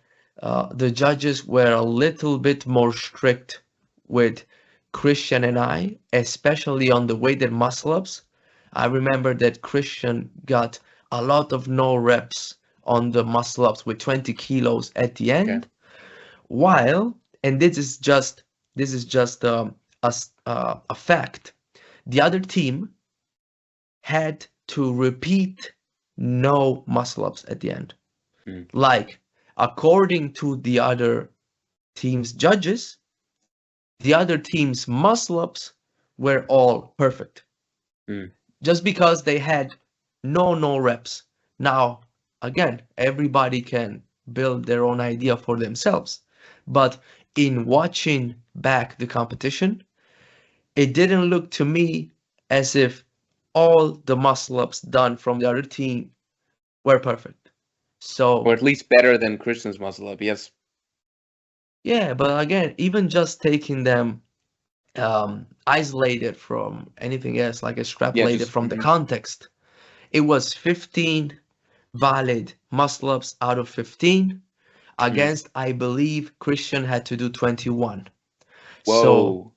the judges were a little bit more strict with Christian and I, especially on the weighted muscle ups. I remember that Christian got a lot of no reps on the muscle ups with 20 kilos at the Okay. end, while, and this is just a fact, the other team had to repeat no muscle ups at the end. Mm, Like, according to the other team's judges, the other team's muscle ups were all perfect. mm. Just because they had no reps. Now, again, everybody can build their own idea for themselves. But in watching back the competition, it didn't look to me as if all the muscle ups done from the other team were perfect. Or So at least better than Christian's muscle up. Yes. yeah, but again, even just taking them isolated from anything else, like Yeah. extrapolated Just. from the context, it was 15 valid muscle ups out of 15 Mm. against, I believe, Christian had to do 21. So Whoa.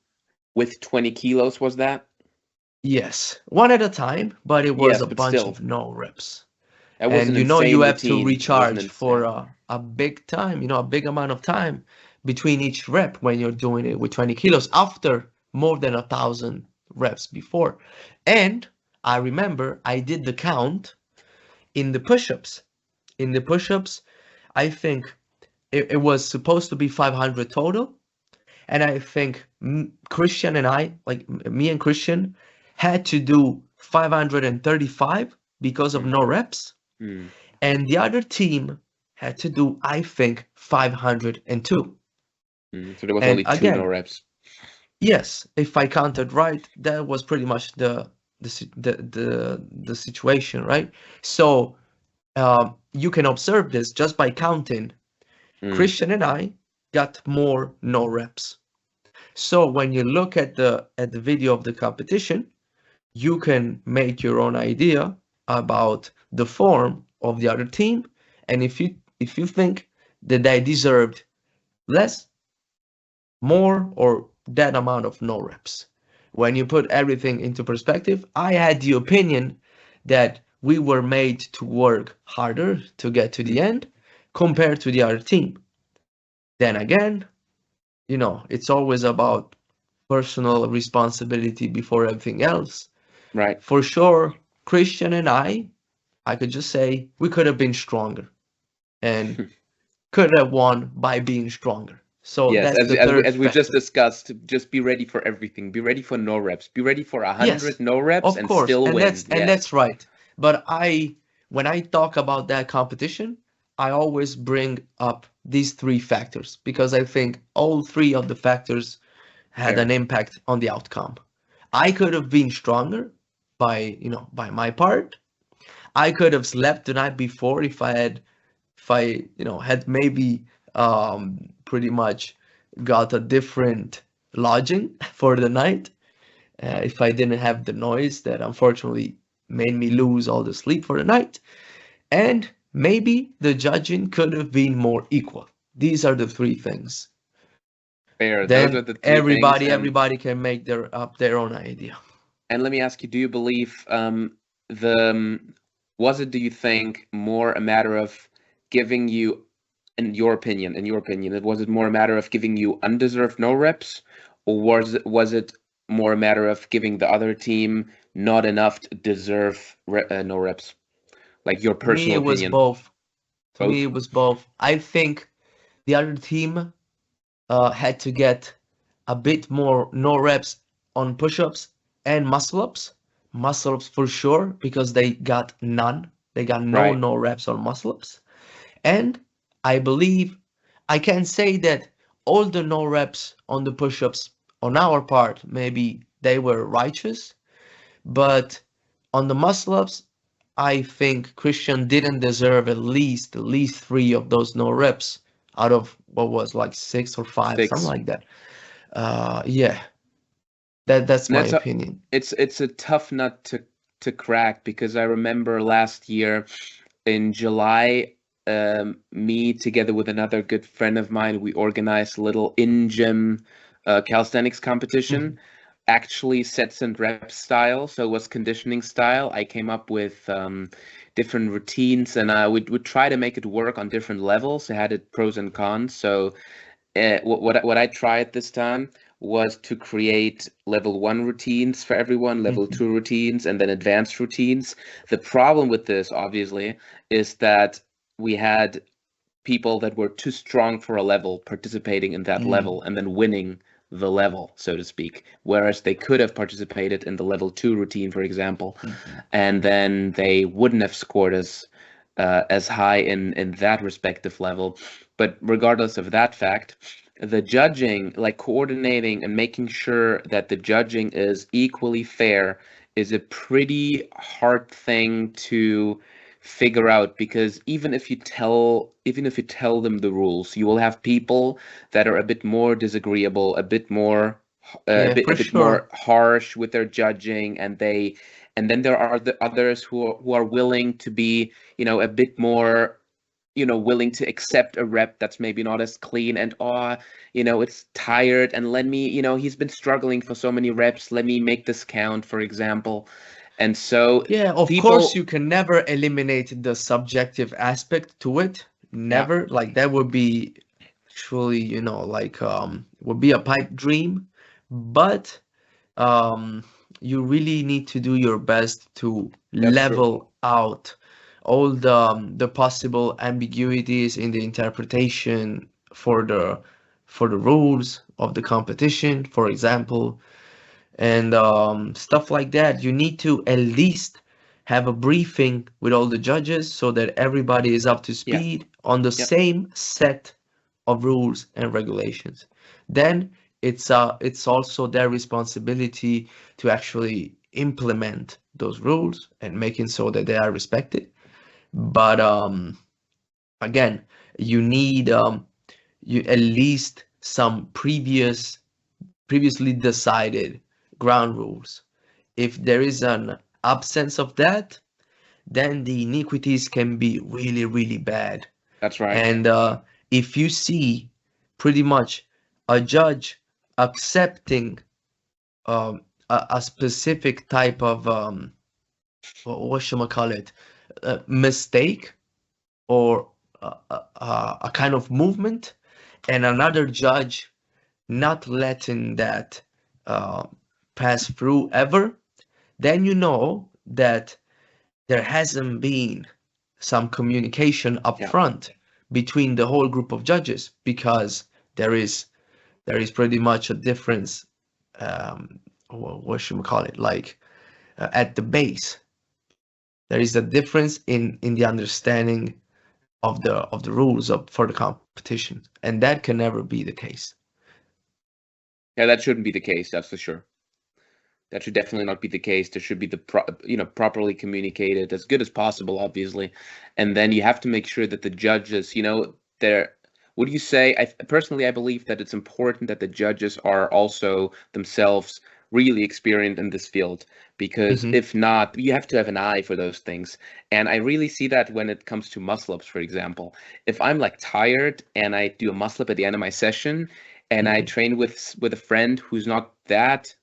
With 20 kilos, was that? yes, one at a time, but it was Yes, a but bunch still, of no reps. that was And an you insane have to routine. It was an recharge for insane. a big time, a big amount of time between each rep when you're doing it with 20 kilos after more than 1,000 reps before. And I remember I did the count in the push-ups. In the push-ups, I think it was supposed to be 500 total. And I think Christian and I, like me and Christian, had to do 535 because of Mm. no reps. Mm. And the other team had to do, I think, 502. Mm. So there was And only two no again, reps. yes, if I counted right, that was pretty much the situation, right? So you can observe this just by counting. Mm. Christian and I got more no reps. So when you look at the video of the competition, you can make your own idea about the form of the other team, and if you think that they deserved less, more, or that amount of no reps. When you put everything into perspective, I had the opinion that we were made to work harder to get to the end compared to the other team. Then again, it's always about personal responsibility before everything else. Right. For sure, Christian and I could just say we could have been stronger and could have won by being stronger. So Yes, that's as the as we third as we just factor. discussed, just be ready for everything. Be ready for no reps. Be ready for Yes, 100 no reps of and course, still and win. Yes. that's right. But when I talk about that competition, I always bring up these three factors because I think all three of the factors had an Fair. impact on the outcome. I could have been stronger by my part. I could have slept the night before if I had maybe pretty much got a different lodging for the night. If I didn't have the noise that unfortunately made me lose all the sleep for the night. And maybe the judging could have been more equal. These are the three things. Fair. Those are Then the three things. everybody can make their own idea. And let me ask you, do you believe the was it, do you think, more a matter of giving you, in your opinion, was it more a matter of giving you undeserved no reps, or was it more a matter of giving the other team not enough to deserve no reps? Like your To me, personal it was opinion. both. To me, Both? it was both. I think the other team had to get a bit more no reps on push-ups and muscle-ups. Muscle-ups for sure because they got none. They got Right. no reps on muscle-ups. And I believe I can say that all the no reps on the push-ups on our part, maybe they were righteous, but on the muscle-ups, I think Christian didn't deserve at least three of those no reps out of what was like six or five, something 6. like that. Yeah, that's And my that's a opinion. it's a tough nut to crack, because I remember last year in July, me together with another good friend of mine, we organized a little in-gym calisthenics competition, Mhm. actually sets and reps style. So it was conditioning style. I came up with different routines, and I would try to make it work on different levels. It had its pros and cons. So what I tried this time was to create level 1 routines for everyone, level Mhm. 2 routines, and then advanced routines. The problem with this, obviously, is that we had people that were too strong for a level participating in that Mm. level and then winning the level, so to speak. Whereas they could have participated in the level 2 routine, for example, Mhm. and then they wouldn't have scored as high in that respective level. But regardless of that fact, the judging, like coordinating and making sure that the judging is equally fair, is a pretty hard thing to figure out, because even if you tell them the rules, you will have people that are a bit more disagreeable, a bit more Yeah, a for bit more sure. harsh with their judging, and then there are the others who are willing to be, a bit more, willing to accept a rep that's maybe not as clean, and it's tired, and let me, he's been struggling for so many reps, let me make this count, for example. And so Yeah, of course people, you can never eliminate the subjective aspect to it. yeah, Never. Like that would be actually, like would be a pipe dream. But um you really need to do your best to That's true. level out all the possible ambiguities in the interpretation for the rules of the competition, for example, and stuff like that. You need to at least have a briefing with all the judges so that everybody is up to Yeah. speed on the Yep. same set of rules and regulations. Then it's also their responsibility to actually implement those rules and making so that they are respected. But again, you need you at least some previously decided ground rules. If there is an absence of that, then the iniquities can be really, really bad. That's right. And if you see pretty much a judge accepting a specific type of what should I call it, mistake or a kind of movement, and another judge not letting that uh, pass through ever, then you know that there hasn't been some communication up Yeah. front between the whole group of judges, because there is there is pretty much a difference. What should we call it? Like at the base, there is a difference in the understanding of the rules of for the competition, and that can never be the case. Yeah, that shouldn't be the case, that's for sure. That should definitely not be the case. There should be properly communicated as good as possible, obviously, and then you have to make sure that the judges, they're. What do you say? Personally, I believe that it's important that the judges are also themselves really experienced in this field, because Hmm. if not, you have to have an eye for those things. And I really see that when it comes to muscle ups, for example. If I'm like tired and I do a muscle up at the end of my session, and I Hmm. train with a friend who's not that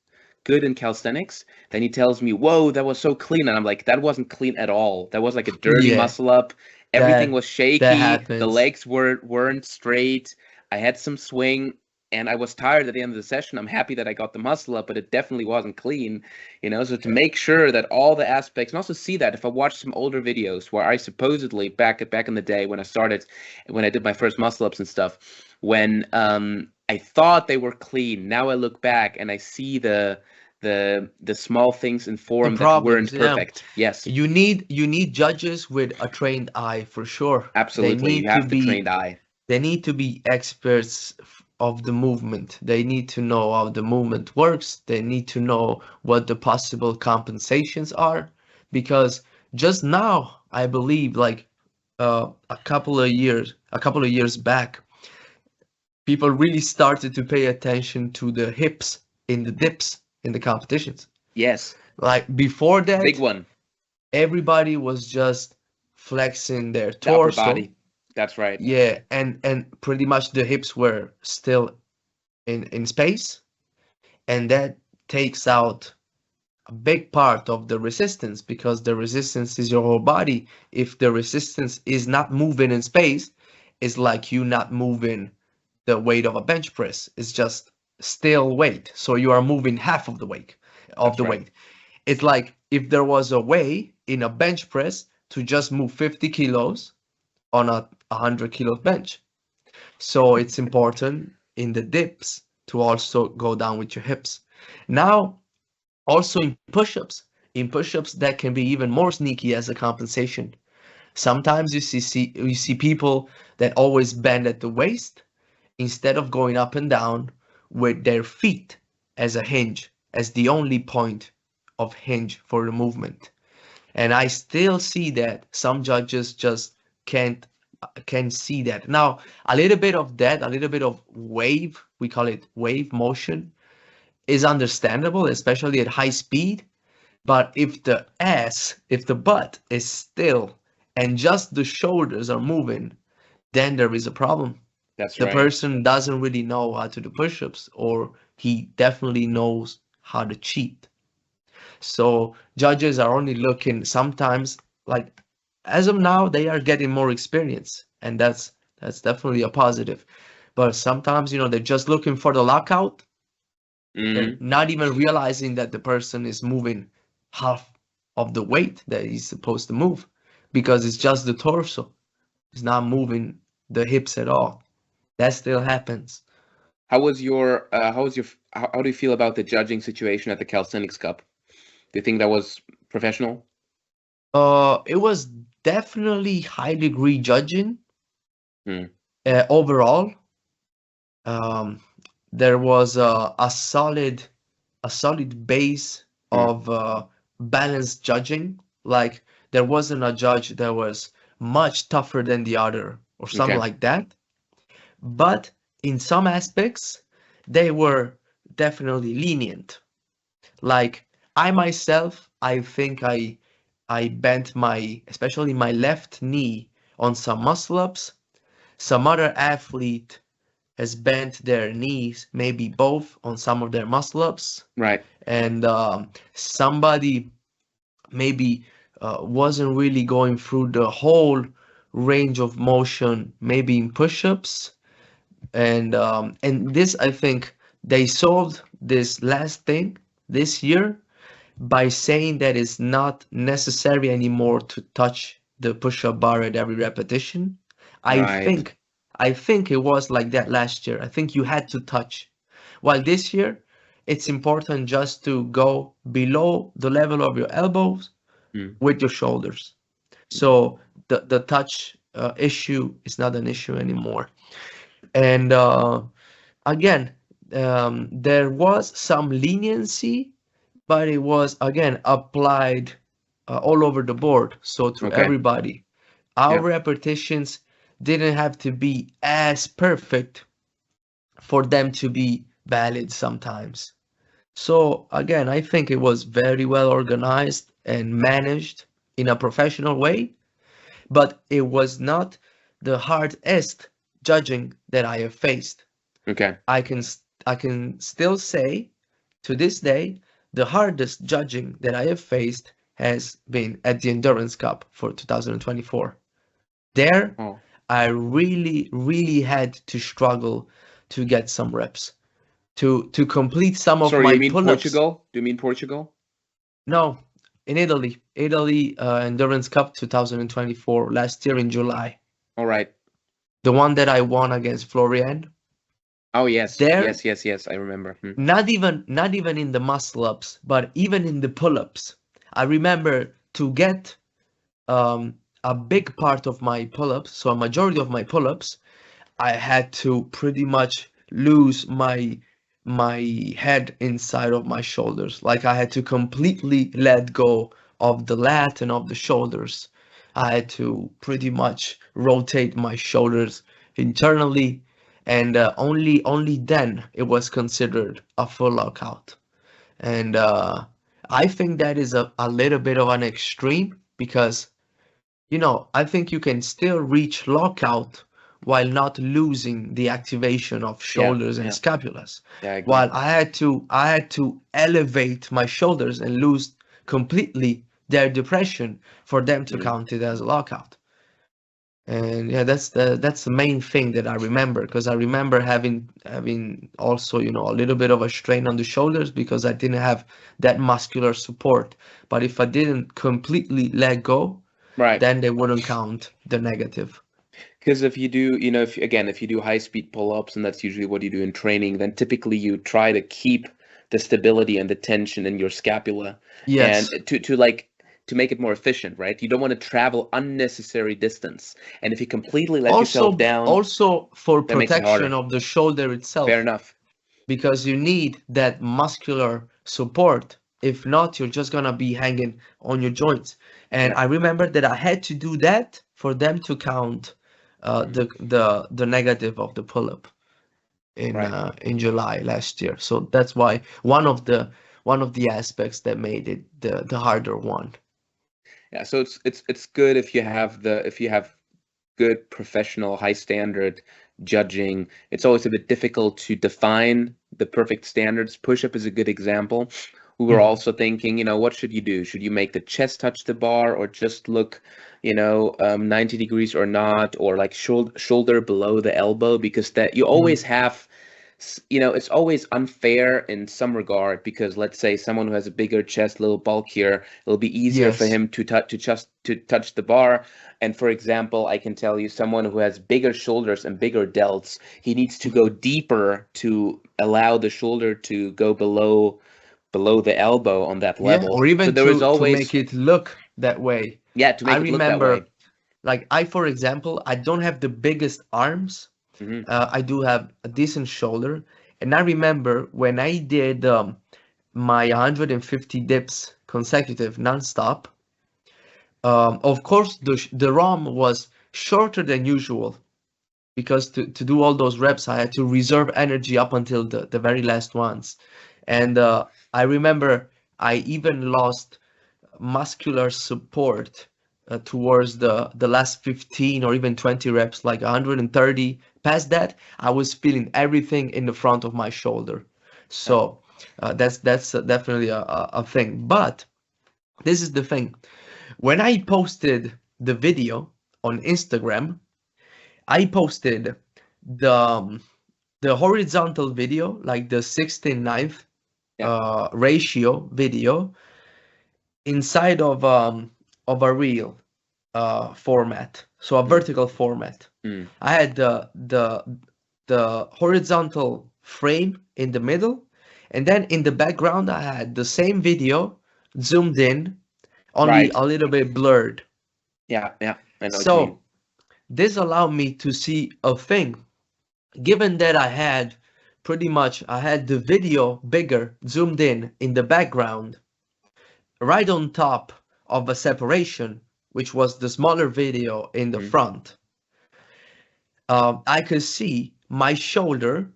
good in calisthenics, then he tells me, "Whoa, that was so clean," and I'm like, "That wasn't clean at all. That was like a dirty Yeah, muscle up. Everything that was that shaky. The happens. legs weren't straight. I had some swing." And I was tired at the end of the session. I'm happy that I got the muscle up, but it definitely wasn't clean. So to make sure that all the aspects, and also see that if I watch some older videos where I supposedly back in the day when I started, when I did my first muscle ups and stuff, when I thought they were clean. Now I look back and I see the small things in The form that problems, weren't yeah. perfect. Yes, You need judges with a trained eye for sure. They absolutely. You need to have the be trained eye. they need to be experts of the movement. They need to know how the movement works. They need to know what the possible compensations are, because just now, I believe, like a couple of years back, people really started to pay attention to the hips in the dips in the competitions. Yes, Like before big that, one. everybody was just flexing their The upper torso. body. That's right. Yeah, and pretty much the hips were still in space, and that takes out a big part of the resistance, because the resistance is your whole body. If the resistance is not moving in space, it's like you not moving the weight of a bench press. It's just still weight. So you are moving half of the weight of That's the right. weight. It's like if there was a way in a bench press to just move 50 kilos on a 100 kilo bench. So it's important in the dips to also go down with your hips. Now, also in push-ups that can be even more sneaky as a compensation. Sometimes you see people that always bend at the waist instead of going up and down with their feet as a hinge, as the only point of hinge for the movement. And I still see that some judges just can't can see that. Now, a little bit of that, a little bit of wave, we call it wave motion, is understandable, especially at high speed. But if the butt is still and just the shoulders are moving, then there is a problem. That's The right. person doesn't really know how to do push-ups, or he definitely knows how to cheat. So judges are only looking sometimes, like as of now, they are getting more experience, and that's definitely a positive. But sometimes, they're just looking for the lockout, Hmm. not even realizing that the person is moving half of the weight that he's supposed to move because it's just the torso. It's not moving the hips at all. That still happens. How do you feel about the judging situation at the Calisthenics Cup? Do you think that was professional? It was definitely high degree judging Hmm. overall. Um, there was a solid base Hmm. of balanced judging. Like there wasn't a judge that was much tougher than the other or something Okay. like that. But in some aspects, they were definitely lenient. Like I myself, I think I bent my, especially my left knee on some muscle ups. Some other athlete has bent their knees, maybe both, on some of their muscle ups, Right. and somebody maybe wasn't really going through the whole range of motion, maybe in push-ups, and this I think they solved this last thing this year by saying that it's not necessary anymore to touch the push-up bar at every repetition. I Right. think I think it was like that last year. I think you had to touch. While this year, it's important just to go below the level of your elbows Hmm. with your shoulders. So the touch issue is not an issue anymore. And again, there was some leniency, but it was again applied all over the board, so to Okay. everybody. Our Yeah. repetitions didn't have to be as perfect for them to be valid sometimes. So again, I think it was very well organized and managed in a professional way, but it was not the hardest judging that I have faced. Okay. I can still say to this day the hardest judging that I have faced has been at the Endurance Cup for 2024. There, Oh. I really had to struggle to get some reps, to complete some of Sorry, you my mean pull-ups. Portugal? Do you mean Portugal? No, in Italy Endurance Cup 2024 last year in July, All right. the one that I won against Florian. Oh yes, There, yes, yes, yes. I remember. Hmm. not even in the muscle ups, but even in the pull-ups. I remember to get a big part of my pull-ups, so a majority of my pull-ups, I had to pretty much lose my head inside of my shoulders. Like I had to completely let go of the lat and of the shoulders. I had to pretty much rotate my shoulders internally, and only then it was considered a full lockout. And I think that is a little bit of an extreme because I think you can still reach lockout while not losing the activation of Yeah, shoulders and yeah, scapulas. yeah. I agree. While I had to elevate my shoulders and lose completely their depression for them to Mm. count it as a lockout. And yeah, that's the main thing that I remember because I remember having also, a little bit of a strain on the shoulders because I didn't have that muscular support. But if I didn't completely let go, Right. then they wouldn't count the negative. Because if you do, if you do high speed pull-ups, and that's usually what you do in training, then typically you try to keep the stability and the tension in your scapula, and Yes. to make it more efficient, right? You don't want to travel unnecessary distance, and if you completely let yourself down, Also for that makes it protection harder. of the shoulder Fair itself, enough. because you need that muscular support. If not, you're just gonna be hanging on your joints. And Yeah. I remember that I had to do that for them to count Mhm. the negative of the pull-up Right. in July last year. So that's why one of the aspects that made it the harder one. Yeah. So it's good if you have good professional high standard judging. It's always a bit difficult to define the perfect standards. Push up is a good example. We were Mhm. also thinking, what should you do? Should you make the chest touch the bar or just look 90 degrees or not, or like shoulder below the elbow? Because that you always Mhm. have it's always unfair in some regard, because let's say someone who has a bigger chest, a little bulkier, it'll be easier for Yes. him to touch the bar. And for example, I can tell you someone who has bigger shoulders and bigger delts, he needs to go deeper to allow the shoulder to go below the elbow on that Yeah, level. or So even there is to always, make it look that way. yeah, to I make it look that way. remember, like for example, I don't have the biggest arms. Hmm. I do have a decent shoulder, and I remember when I did my 150 dips consecutive nonstop. Of course, the ROM was shorter than usual because to do all those reps, I had to reserve energy up until the very last ones. And I remember I even lost muscular support towards the last 15 or even 20 reps, like 130. Past that, I was feeling everything in the front of my shoulder. Yeah. So that's definitely a thing. But this is the thing. When I posted the video on Instagram, I posted the the horizontal video, like the 16:9 Yeah. ratio video, inside of a reel format, so a Mm. vertical format. Mm. I had the horizontal frame in the middle, and then in the background I had the same video zoomed in, only Right. a little bit blurred. Yeah. Yeah. I know what you mean. So this allowed me to see a thing. Given that I had the video bigger zoomed in the background, right on top of a separation, which was the smaller video in the Mm. front. I could see my shoulder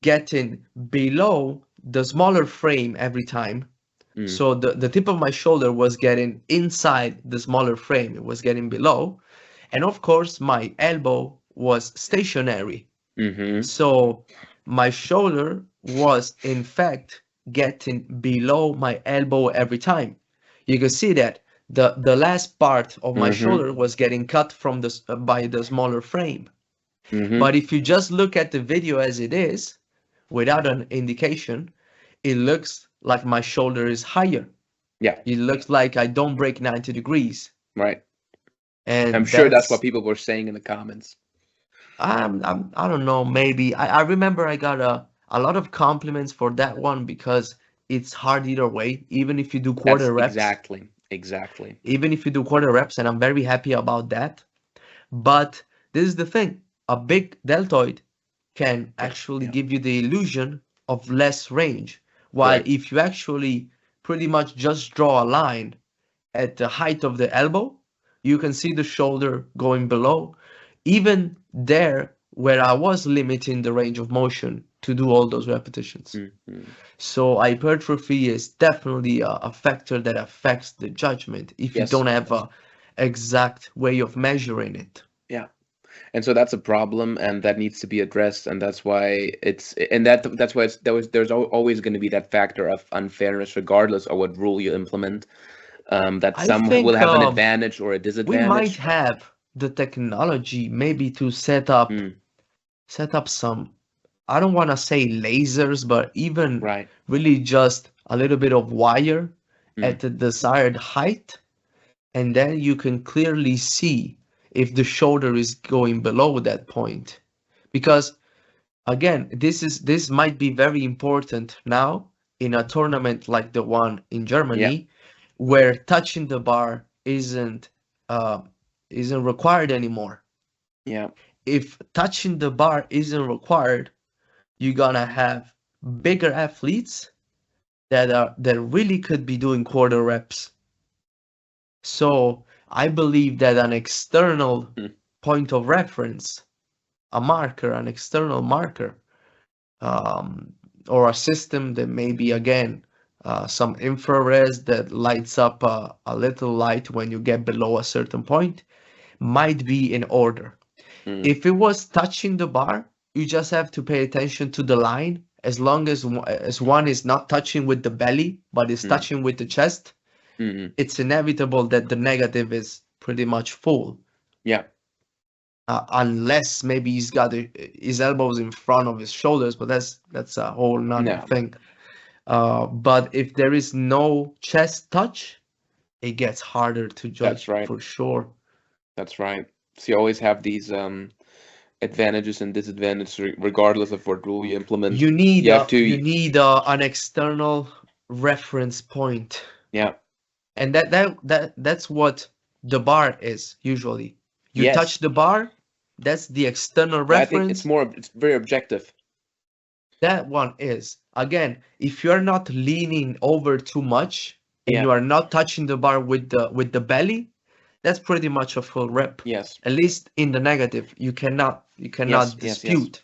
getting below the smaller frame every time. Mm. So the tip of my shoulder was getting inside the smaller frame, it was getting below. And of course, my elbow was stationary. Mm-hmm. So my shoulder was in fact getting below my elbow every time. You can see that the last part of my Mm-hmm. shoulder was getting cut from by the smaller frame. Mm-hmm. But if you just look at the video as it is, without an indication, it looks like my shoulder is higher. Yeah. It looks like I don't break 90 degrees. Right. I'm And sure that's what that's people were saying in the comments. I don't know, maybe. I remember I got a lot of compliments for that one because it's hard either way, even if you do That's quarter reps, exactly. and I'm very happy about that. But this is the thing, a big deltoid can Yeah. actually Yeah. give you the illusion of less range, while Correct. if you actually pretty much just draw a line at the height of the elbow, you can see the shoulder going below. Even there, where I was limiting the range of motion to do all those repetitions. Mm-hmm. So hypertrophy is definitely a factor that affects the judgment if you Yes. don't have a exact way of measuring it. Yeah. And so that's a problem, and that needs to be addressed, and that's why that's why there's always going to be that factor of unfairness, regardless of what rule you implement. That I some will think have an advantage or a we might disadvantage. have the technology maybe to Mm. set up some, I don't want to say lasers, but even Right. really just a little bit of wire Mm. at the desired height, and then you can clearly see if the shoulder is going below that point. Because again, this might be very important now in a tournament like the one in Yeah. Germany, where touching the bar uh, isn't required anymore. Yeah. If touching the bar isn't required, you're gonna have bigger athletes that really could be doing quarter reps. So I believe that an external Mm. point of reference, a marker, an external marker, um, or a system that maybe again some infrared that lights up a little light when you get below a certain point might be in order. Mm. If it was touching the bar, you just have to pay attention to the line. As long as one is not touching with the belly, but is Mm. touching with the chest, Mm. it's inevitable that the negative is pretty much full. Yeah. unless maybe he's got his elbows in front of his shoulders, but that's a whole nother No, thing. But if there is no chest touch, it gets harder to that's judge right. for sure. That's right. So you always have these advantages and disadvantages regardless of what rule you implement. You have You to, need an external reference point, yeah, and that's what the bar is usually. You touch yes. the bar, that's the external Yeah, I think it's reference. more, it's very objective. That one is again, if you're not leaning over too much and Yeah, you are not touching the bar with the belly, that's pretty much a full rep. yes, At least in the negative, you yes, cannot yes, yes. dispute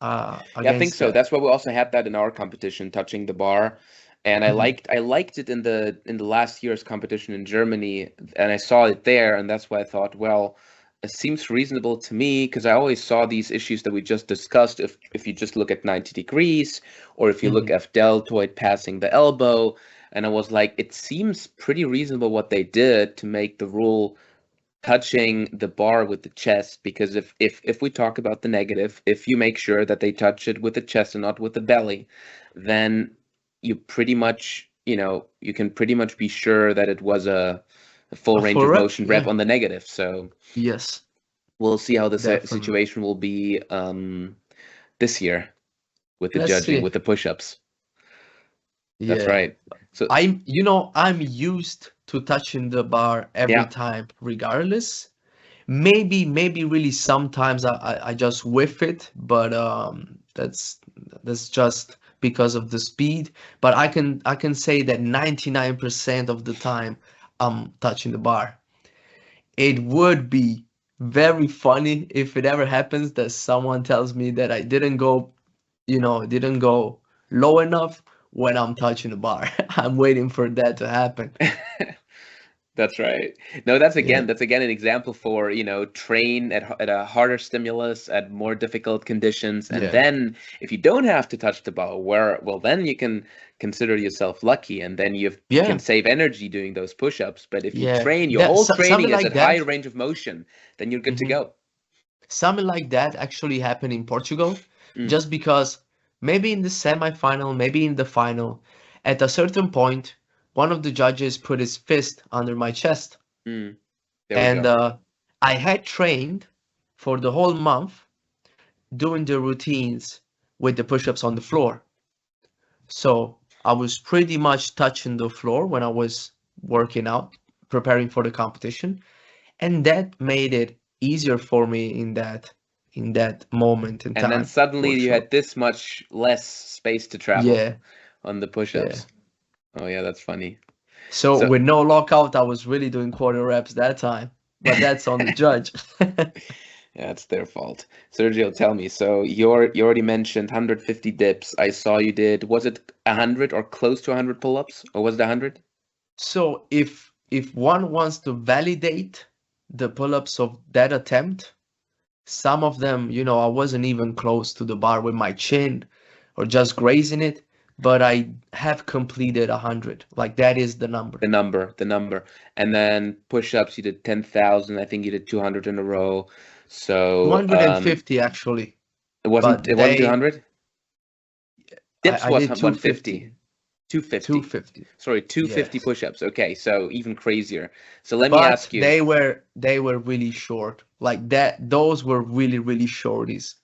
Yeah, I think against so. that. That's why we also had that in our competition, touching the bar. And Mhm. I liked it in the last year's competition in Germany, and I saw it there, and that's why I thought, well, it seems reasonable to me because I always saw these issues that we just discussed. If you just look at 90 degrees, or if you look Mhm. at deltoid passing the elbow, and I was like, it seems pretty reasonable what they did to make the rule touching the bar with the chest, because if we talk about the negative, if you make sure that they touch it with the chest and not with the belly, then you pretty much, you can pretty much be sure that it was a full A range full of rep, motion rep yeah. on the negative. So Yes, we'll see how the definitely. situation will be this year with the Let's judging see. with the push-ups. That's Yeah. right. So I'm used to touching the bar every yeah, time, regardless. Maybe really sometimes I just whiff it, but that's just because of the speed. But I can say that 99% of the time I'm touching the bar. It would be very funny if it ever happens that someone tells me that I didn't go, didn't go low enough when I'm touching the bar. I'm waiting for that to happen. that's right. No, Yeah. that's again an example for, train at a harder stimulus at more difficult conditions, and Yeah. then if you don't have to touch the ball, well then you can consider yourself lucky, and then you can Yeah. save energy doing those push-ups. But if you Yeah. train, your That whole something training is like at high that. range of motion, then you're good to hmm go. Something like that actually happened in Portugal, Mm, just because maybe in the semifinal, maybe in the final, at a certain point, one of the judges put his fist under my chest, mm, there we and go. I had trained for the whole month doing the routines with the push-ups on the floor. So I was pretty much touching the floor when I was working out, preparing for the competition, and that made it easier for me in that moment in And then time, suddenly for you sure. had this much less space to travel Yeah, on the yeah. push-ups. Oh yeah, that's funny. So So with no lockout, I was really doing quarter reps that time, but that's on the judge. yeah, it's their fault. Sergio, tell me. So you already mentioned 150 dips. I saw you did. Was it 100 or close to 100 pull-ups, or was it 100? So if one wants to validate the pull-ups of that attempt, some of them, I wasn't even close to the bar with my chin or just grazing it, but I have completed 100. Like that is the number. The number. And then push-ups, you did 10,000. I think you did 200 in a row. So 250 actually, it but wasn't 200? Dips I was did 150. 250. 250. 250. Sorry, 250 Yes. push-ups. Okay, so even crazier. So let me But ask you. they were really short. Like that those were really shorties.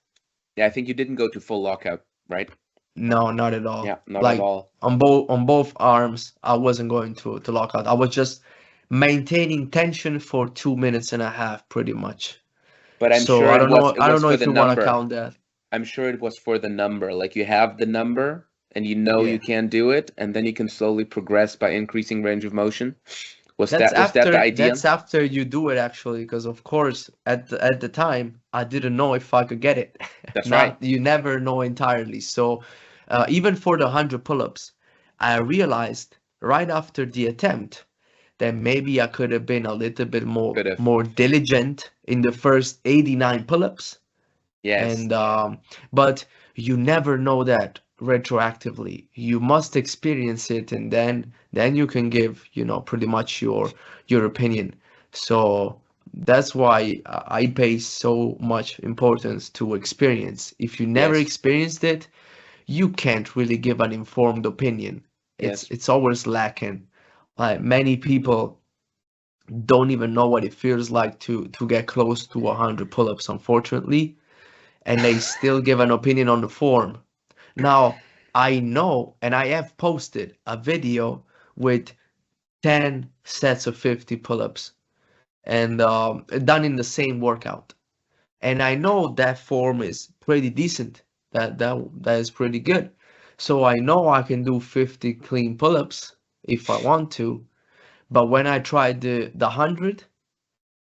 Yeah, I think you didn't go to full lockout, right? No, not at all. Yeah, not at Like all. on both arms, I wasn't going to lock out. I was just maintaining tension for 2 minutes and a half, pretty much. But I'm So sure it I don't was know for if the you want to number. count that. I'm sure it was for the number. Like you have the number and you know you Yeah. can do it, and then you can slowly progress by increasing range of motion. Was that the idea? That's after you do it actually, because of course at the time I didn't know if I could get it. That's right. Not you never know entirely. So even for the 100 pull-ups, I realized right after the attempt that maybe I could have been a little bit Could have. more diligent in the first 89 pull-ups. Yes. And but you never know that retroactively. You must experience it, and then you can give, pretty much your opinion. So That's why I pay so much importance to experience. If you never Yes. experienced it, you can't really give an informed opinion. Yes. It's always lacking. Like many people don't even know what it feels like to get close to 100 pull-ups, unfortunately, and they still give an opinion on the form. Now, I know, and I have posted a video with 10 sets of 50 pull-ups and done in the same workout. And I know that form is pretty decent. That is pretty good. So I know I can do 50 clean pull-ups if I want to. But when I tried the 100,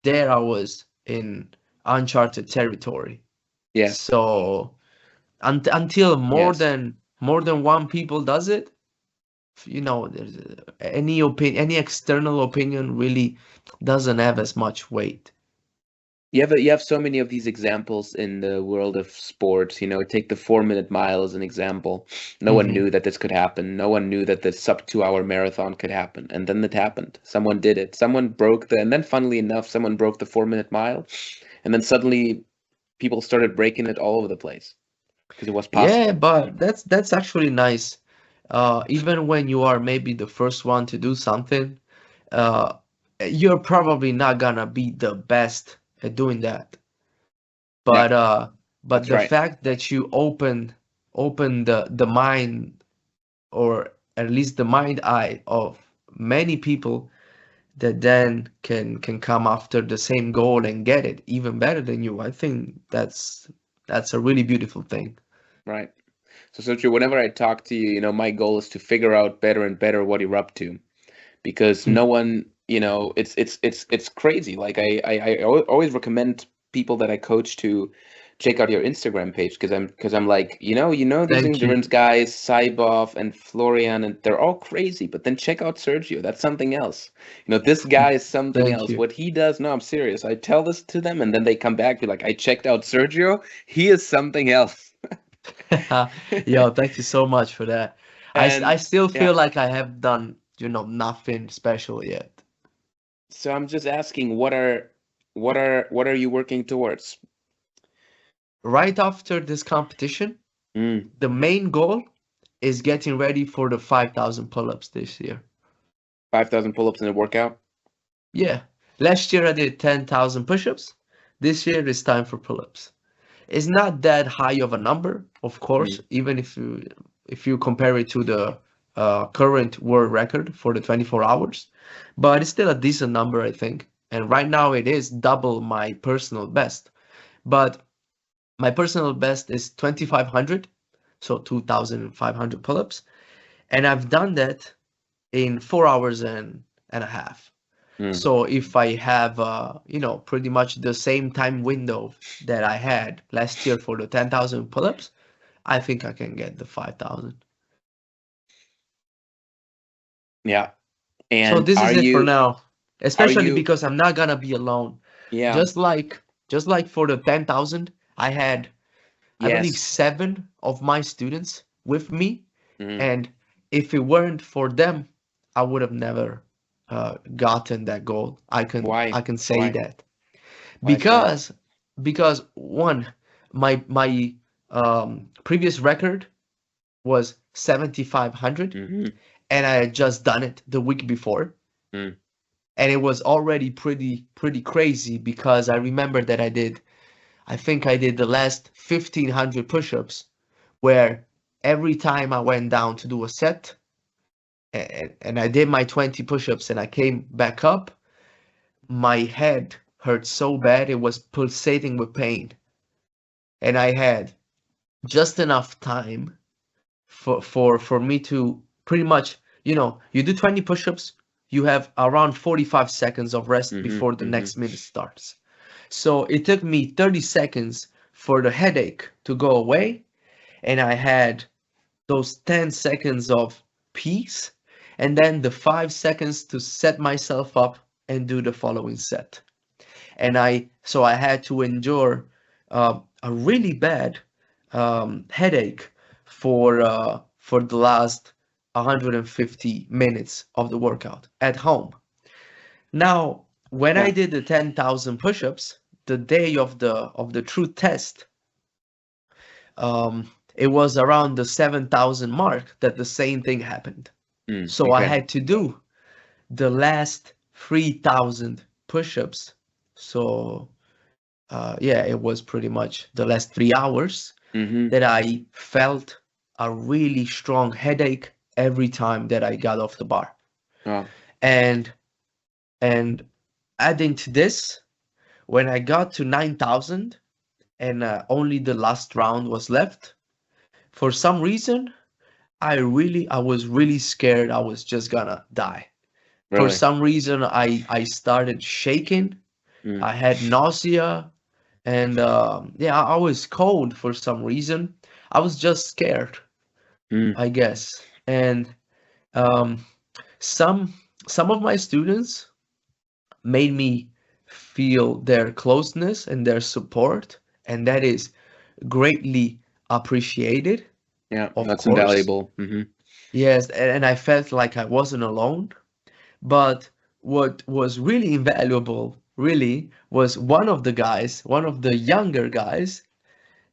there I was in uncharted territory. Yes. So until Yes. more than one people does it, there's any opinion, any external opinion really doesn't have as much weight. You have so many of these examples in the world of sports. Take the 4-minute mile as an example. No one Hmm. knew that this could happen. No one knew that the sub 2 hour marathon could happen. And then it happened. Someone did it. And then funnily enough, someone broke the 4-minute mile. And then suddenly people started breaking it all over the place because it was Yeah, possible. but that's actually nice. Even when you are maybe the first one to do something, uh, you're probably not gonna be the best at doing that. Yeah, But but that's the right. fact that you open the mind, or at least the mind eye of many people that then can come after the same goal and get it even better than you, I think that's a really beautiful thing. Right. So, Sergio, whenever I talk to you, my goal is to figure out better and better what you're up to, because no one, it's crazy. Like I always recommend people that I coach to check out your Instagram page, because I'm like, these Thank you. endurance guys, Saibov and Florian, and they're all crazy, but then check out Sergio. That's something else. This guy is something Thank else. you. What he does, no, I'm serious. I tell this to them, and then they come back, be like, I checked out Sergio. He is something else. Yo, thank you so much for that. I And still yeah, feel like I have done, nothing special yet. so I'm just asking, what are you working towards? Right after this competition, Mm, the main goal is getting ready for the 5,000 pull-ups this year. 5,000 pull-ups in a workout? Yeah, last year I did 10,000 push-ups. This year it's time for pull-ups. It's not that high of a number, of course, Mm, even if you compare it to the current world record for the 24 hours, but it's still a decent number, I think. And right now it is double my personal best. But my personal best is 2,500, so 2,500 pull-ups, and I've done that in 4 hours and a half. mm. So if I have, pretty much the same time window that I had last year for the 10,000 pull-ups, I think I can get the 5,000. Yeah. So And this are is it for you now, are especially you because I'm not gonna be alone. yeah, Just like just like for the 10,000, I had, I believe, yes. 7 of my students with me, Mm. and if it weren't for them, I would have never gotten that goal. I Why? can say Why? that Why is that? because one, my previous record was 7,500, Mm-hmm. and I had just done it the week before, Mm. and it was already pretty crazy because I remember that I think I did the last 1,500 push-ups where every time I went down to do a set and I did my 20 push-ups and I came back up, my head hurt so bad it was pulsating with pain. And I had just enough time for me to pretty much, you do 20 push-ups, you have around 45 seconds of rest Mm-hmm. before the Mm-hmm. next minute starts. So it took me 30 seconds for the headache to go away, and I had those 10 seconds of peace, and then the 5 seconds to set myself up and do the following set. And I had to endure a really bad headache for the last 150 minutes of the workout at home. Now, when I Yeah. did the 10,000 push-ups, the day of the true test, it was around the 7,000 mark that the same thing happened. So I Okay. had to do the last 3,000 push-ups. So yeah, it was pretty much the last 3 hours Mm-hmm. that I felt a really strong headache every time that I got off the bar. Oh, And and adding to this, when I got to 9,000 and only the last round was left, for some reason, I was really scared I was just gonna die. For really? some reason, I started shaking. Mm. I had nausea, and yeah, I was cold for some reason. I was just scared, Mm. I guess. And um, some some of my students made me feel their closeness and their support, and that is greatly appreciated, Yeah, of that's course. invaluable. Mm-hmm. Yes, and I felt like I wasn't alone. But what was really invaluable, really, was one of the guys, one of the younger guys,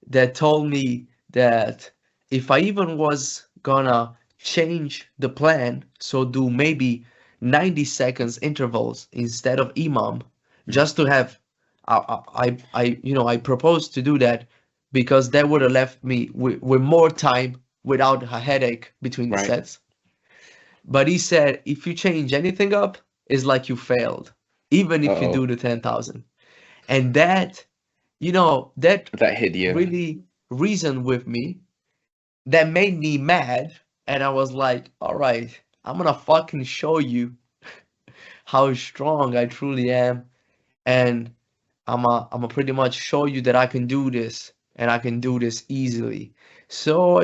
that told me that if I even was gonna change the plan, so do maybe 90 seconds intervals instead of imam, Mm. just to have, I proposed to do that because that would have left me with more time without a headache between the Right. sets. But he said, if you change anything up, it's like you failed, even if you Uh-oh. do the 10,000. And that That hit you. really reasoned with me. That made me mad. And I was like, all right, I'm gonna fucking show you how strong I truly am. And I'm pretty much show you that I can do this and I can do this easily. So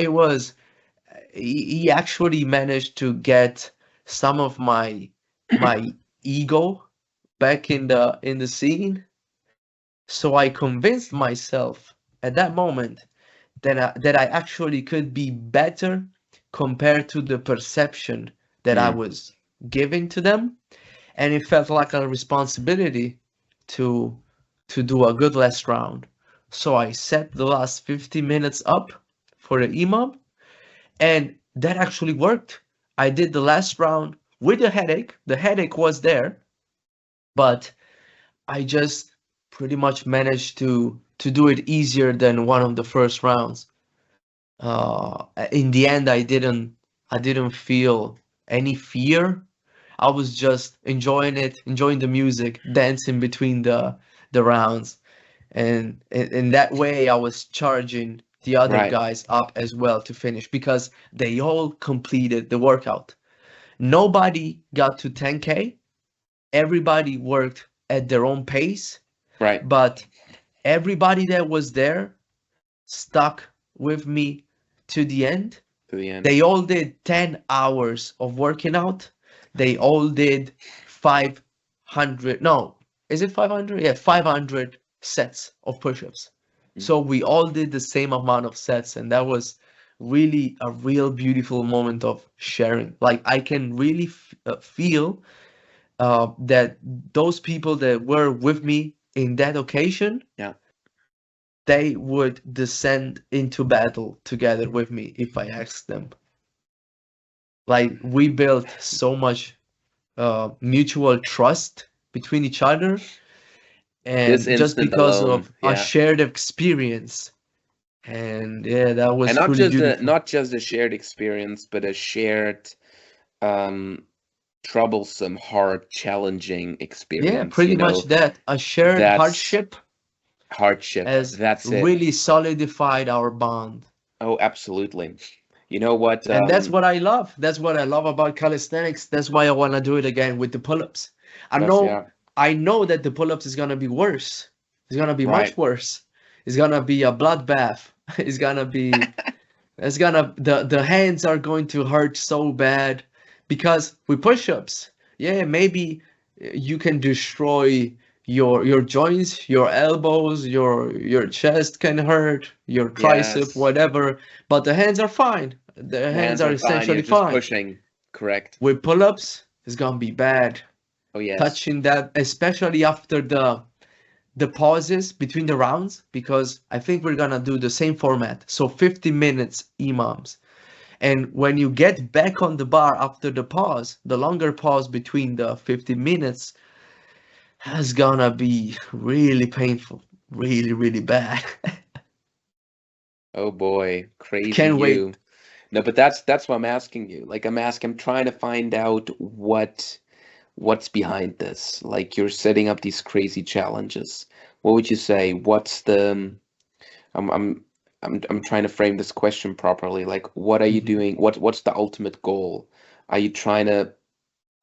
he actually managed to get some of my ego back in the scene. So I convinced myself at that moment that I actually could be better compared to the perception that I Mm. was giving to them, and it felt like a responsibility to to do a good last round. So I set the last 50 minutes up for the imam, and that actually worked. I did the last round with a headache. The headache was there, but I just pretty much managed to do it easier than one of the first rounds. In the end, I didn't feel any fear. I was just enjoying it, enjoying the music, dancing between the rounds, and in that way, I was charging the other Right. guys up as well to finish because they all completed the workout. Nobody got to 10K. Everybody worked at their own pace, Right. but everybody that was there stuck with me to the end. To the end. They all did 10 hours of working out. They all did 500, no, is it 500? Yeah, 500 sets of push-ups. Mm. So we all did the same amount of sets, and that was really a real beautiful moment of sharing. Like I can really feel that those people that were with me in that occasion, Yeah. they would descend into battle together with me if I asked them. Like we built so much mutual trust between each other, This and just instant because alone. of a Yeah. shared experience. And yeah, that And was not truly just beautiful. a shared experience, but a shared um troublesome, hard, challenging Yeah, experience, pretty much that. A shared that's hardship hardship. has That's it. really solidified our bond. Oh, absolutely. You know what? And that's what I love. That's what I love about calisthenics. That's why I want to do it again with the pull-ups. I That's know yeah, I know that the pull-ups is gonna be worse. It's gonna be much right. worse. It's gonna be a bloodbath. It's gonna be the hands are going to hurt so bad because with push-ups, yeah, maybe you can destroy your joints, your elbows, your chest can hurt, your tricep, Yes. whatever, but the hands are fine. The The hands hands are are fine. You're essentially just fine. pushing. Correct. With pull-ups, it's gonna be bad. Oh yes. touching that, especially after the pauses between the rounds, because I think we're gonna do the same format. So 50 minutes imams. And when you get back on the bar after the pause, the longer pause between the 50 minutes has gonna be really painful, really, really bad. Oh boy, crazy Can't you. wait. No, but that's what I'm asking you. Like I'm trying to find out what's behind this. Like you're setting up these crazy challenges. What would you say? What's the I'm I'm I'm trying to frame this question properly. Like what are you Mhm. doing? What's the ultimate goal? Are you trying to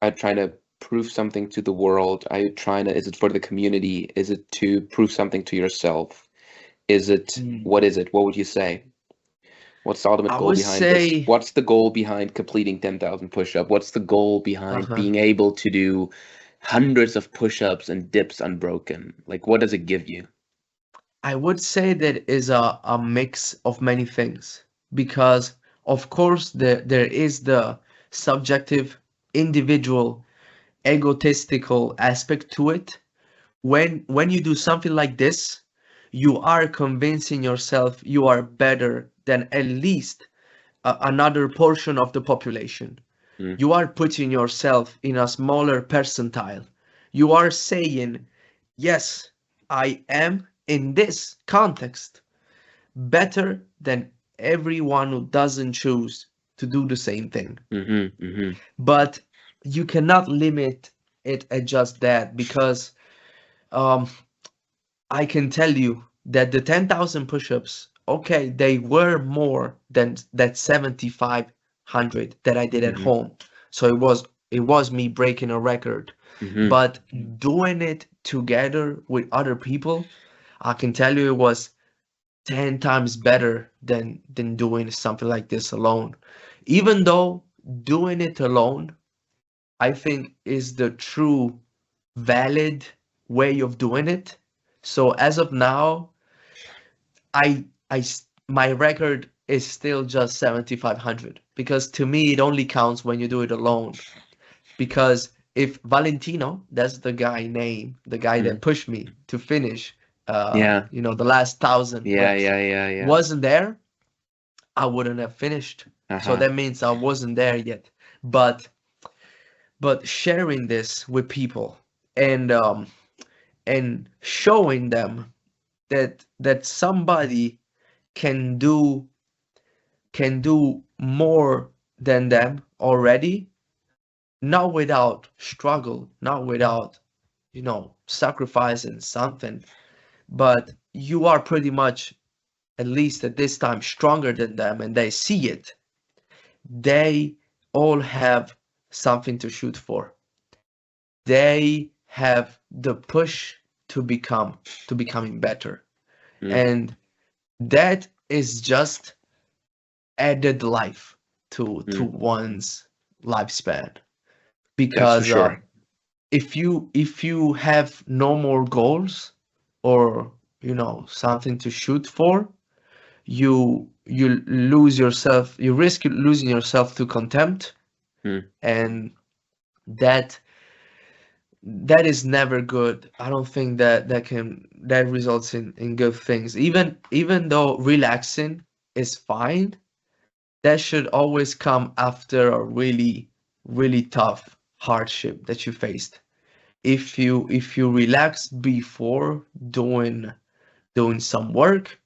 are you trying to prove something to the world? Are you trying to, is it for the community? Is it to prove something to yourself? Is it, Mm. what is it? What would you say? What's the ultimate I goal would behind this? say, What's the goal behind completing 10,000 push-up? What's the goal behind uh-huh. being able to do hundreds of push-ups and dips unbroken? Like, what does it give you? I would say that is a mix of many things because of course there is the subjective, individual, egotistical aspect to it. When you do something like this, you are convincing yourself you are better than at least another portion of the population. Mm, You are putting yourself in a smaller percentile. You are saying, yes, I am in this context better than everyone who doesn't choose to do the same thing. mm-hmm, mm-hmm, But you cannot limit it at just that because um, I can tell you that the 10,000 push-ups, okay, they were more than that 7,500 that I did at mm-hmm, home. So it was me breaking a record. mm-hmm, But doing it together with other people, I can tell you it was 10 times better than doing something like this alone. Even though doing it alone, I think is the true valid way of doing it. So as of now, my record is still just 7,500 because to me it only counts when you do it alone. Because if Valentino, that's the guy name, the guy mm. that pushed me to finish, Yeah, the last 1,000 yeah, reps, yeah, yeah, yeah. wasn't there, I wouldn't have finished. So Uh-huh. that means I wasn't there yet. But sharing this with people and showing them that somebody can do more than them already, not without struggle, not without, sacrificing something, but you are pretty much, at least at this time, stronger than them and they see it. They all have something to shoot for. They have the push to becoming better. Mm, And that is just added life to mm. one's lifespan. That's for Because sure. if you have no more goals or something to shoot for, you lose yourself, you risk losing yourself to contempt, Mm, and that that is never good. I don't think that results in good things. Even though relaxing is fine, that should always come after a really, really tough hardship that you faced. If you relax before doing some work,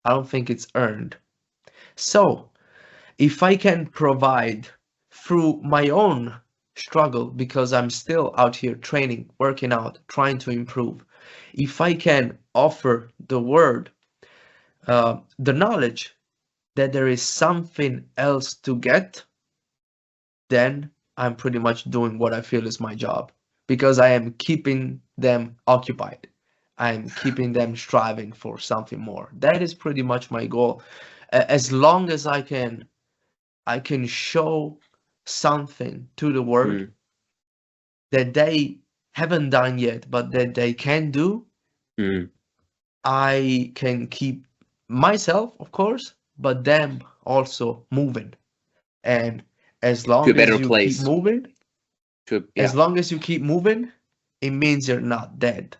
I don't think it's earned. So if I can provide through my own struggle, because I'm still out here training, working out, trying to improve, if I can offer the word, the knowledge that there is something else to get, then I'm pretty much doing what I feel is my job because I am keeping them occupied. I'm keeping them striving for something more. That is pretty much my goal. As long as I can show something to the world mm, that they haven't done yet, but that they can do, mm. I can keep myself, of course, but them also moving. And as To a long as better you keep place. moving, As Yeah. long as you keep moving, it means you're not dead.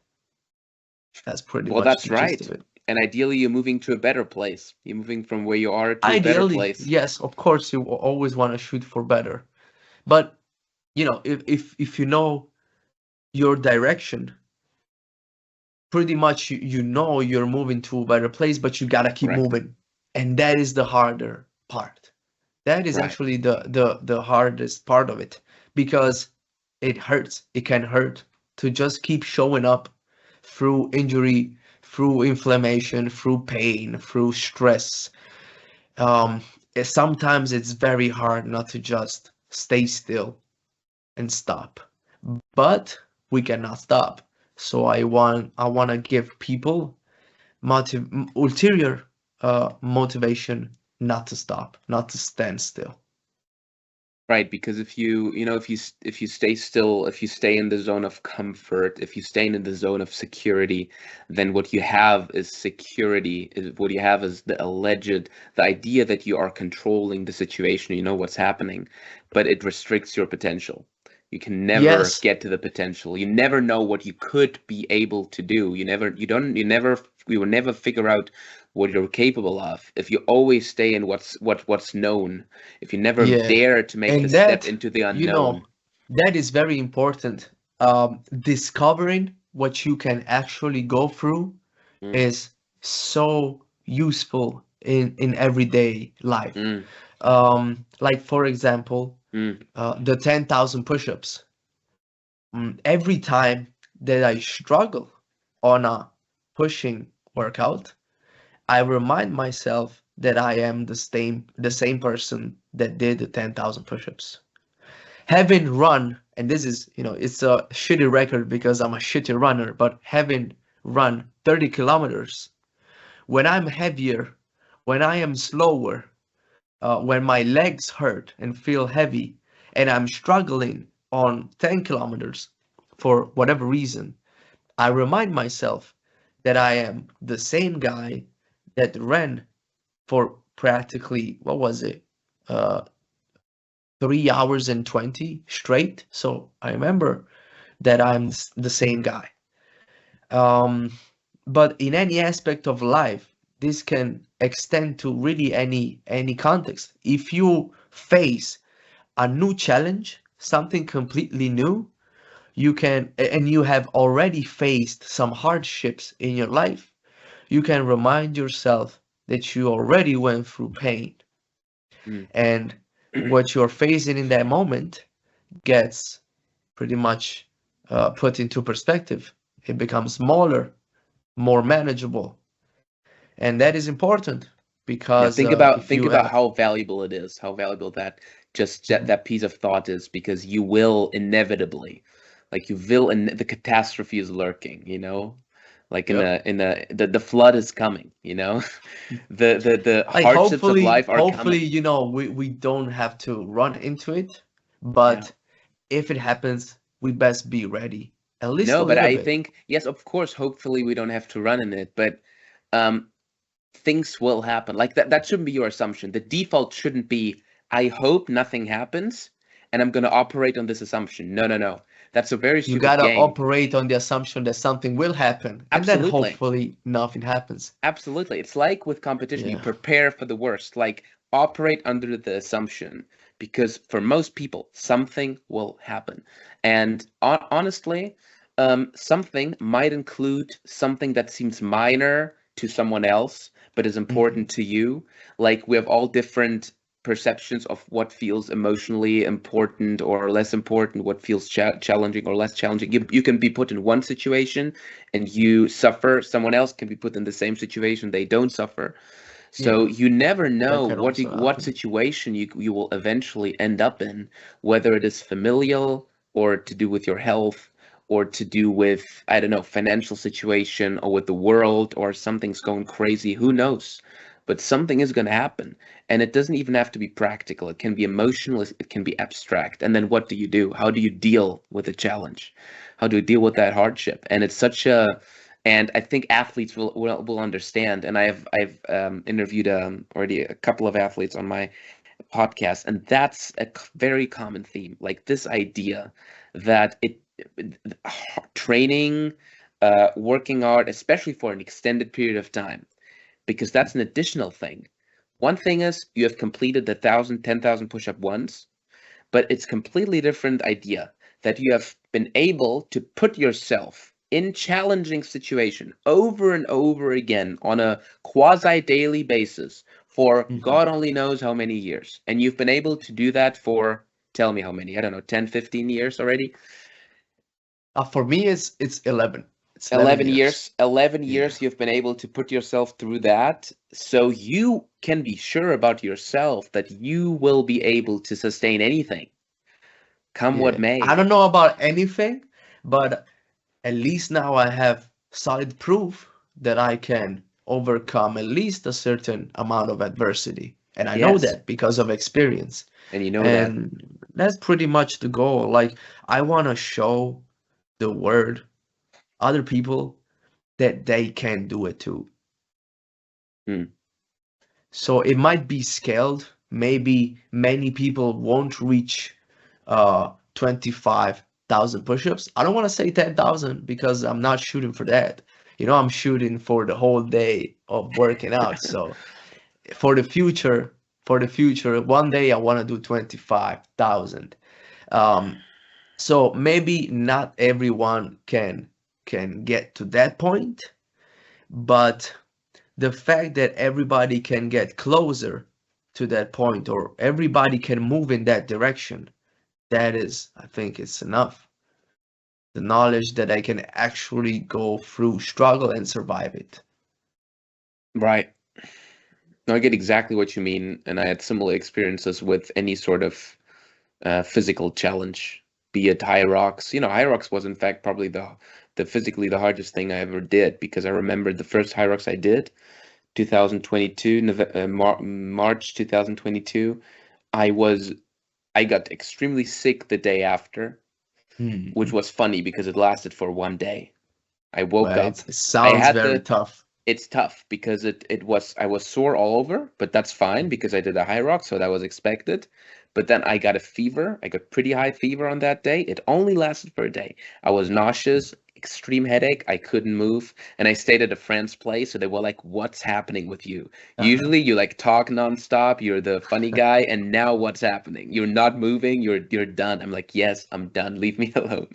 That's pretty Well, much that's the gist right. of it. And ideally, you're moving to a better place. You're moving from where you are to a better Ideally, place. yes, of course, you always want to shoot for better. But, if you know your direction, pretty much you know you're moving to a better place, but you gotta keep Correct. moving. And that is the harder part. That is Right. actually the hardest part of it, because it hurts. It can hurt to just keep showing up through injury, through inflammation, through pain, through stress. Um, Sometimes it's very hard not to just stay still and stop. But we cannot stop. So I want to give people ulterior motivation not to stop, not to stand still. Right, because if you stay still, if you stay in the zone of comfort, if you stay in the zone of security, then what you have is security. What you have is the idea that you are controlling the situation, you know what's happening, but it restricts your potential. You can never Yes, get to the potential. You never know what you could be able to do. You will never figure out what you're capable of if you always stay in what's known, if you never yeah. dare to make the And step that, into the you unknown. know, that is very important. Discovering what you can actually go through Mm, is so useful in everyday life. mm, Like for example, mm, the 10,000 push-ups. Every time that I struggle on a pushing workout, I remind myself that I am the same person that did the 10,000 push-ups. Having run, and this is, it's a shitty record because I'm a shitty runner, but having run 30 kilometers, when I'm heavier, when I am slower, when my legs hurt and feel heavy, and I'm struggling on 10 kilometers for whatever reason, I remind myself that I am the same guy that ran for practically, what was it? Uh, 3 hours and 20 straight. So I remember that I'm the same guy. Um, but in any aspect of life, this can extend to really any context. If you face a new challenge, something completely new, and you have already faced some hardships in your life, you can remind yourself that you already went through pain, mm. and what you're facing in that moment gets pretty much put into perspective. It becomes smaller, more manageable, and that is important Yeah, because if think you about have, how valuable it is, how valuable Mhm. that piece of thought is, because you will inevitably, like you will, and the catastrophe is lurking, like Yep. the flood is coming, the Like hardships of hopefully, life are hopefully, coming. we don't have to run into it, Yeah. but if it happens, we best be ready, at least a No, but little I bit. think, yes, of course, hopefully we don't have to run in it, but um, things will happen. Like that shouldn't be your assumption. The default shouldn't be, I hope nothing happens, and I'm going to operate on this assumption. No, no, no. That's a very You stupid gotta game. operate on the assumption that something will happen, and then Absolutely. hopefully nothing happens. Absolutely. It's like with competition, you Yeah. prepare for the worst, like operate under the assumption, because for most people, something will happen. And honestly, something might include something that seems minor to someone else, but is Hmm. important to you. Like we have all different perceptions of what feels emotionally important or less important, what feels challenging or less challenging. You can be put in one situation and you suffer, someone else can be put in the same situation, they don't suffer. So Yeah, you never that know can also what happen. situation you will eventually end up in, whether it is familial or to do with your health or to do with, I don't know, financial situation or with the world, or something's going crazy, who knows. But something is going to happen, and it doesn't even have to be practical. It can be emotional, it can be abstract. And then what do you do? How do you deal with a challenge? How do you deal with that hardship? And it's such a, and I think athletes will understand. And I've interviewed already a couple of athletes on my podcasts, and that's a very common theme. Like this idea that training, working hard, especially for an extended period of time, because that's an additional thing. One thing is you have completed the 1,000, 10,000 push-up once, but it's completely different idea that you have been able to put yourself in challenging situation over and over again on a quasi-daily basis for Mhm. God only knows how many years. And you've been able to do that for, tell me how many, I don't know, 10, 15 years already? For me, it's 11. It's 11 11 years. years, 11 Yeah. years you've been able to put yourself through that. So you can be sure about yourself that you will be able to sustain anything, come what Yeah. I may. don't know about anything, but at least now I have solid proof that I can overcome at least a certain amount of adversity. And I know Yes. that because of experience. And you know that. And that's pretty much the goal. Like, I want to show the world, other people, that they can do it too. Hmm. So it might be scaled. Maybe many people won't reach 25,000 push-ups. I don't want to say 10,000 because I'm not shooting for that. I'm shooting for the whole day of working out. So for the future, one day I want to do 25,000. Um, so maybe not everyone can get to that point, but the fact that everybody can get closer to that point or everybody can move in that direction, that is, I think it's enough. The knowledge that I can actually go through struggle and survive it. Right. No, I get exactly what you mean, and I had similar experiences with any sort of physical challenge, be it high rocks. High rocks was in fact probably the physically the hardest thing I ever did, because I remember the first high rocks I did, 2022, March 2022. I was I got extremely sick the day after, which Hmm. was funny because it lasted for one day. I woke Well, up. it I sounds had very the tough. It's tough because I was sore all over, but that's fine because I did a high rock, so that was expected. But then I got a fever. I got pretty high fever on that day. It only lasted for a day. I was nauseous, extreme headache. I couldn't move, and I stayed at a friend's place. So they were like, "What's happening with you? Uh-huh. Usually you like talk nonstop. You're the funny guy, and now what's happening? You're not moving. You're done." I'm like, "Yes, I'm done. Leave me alone."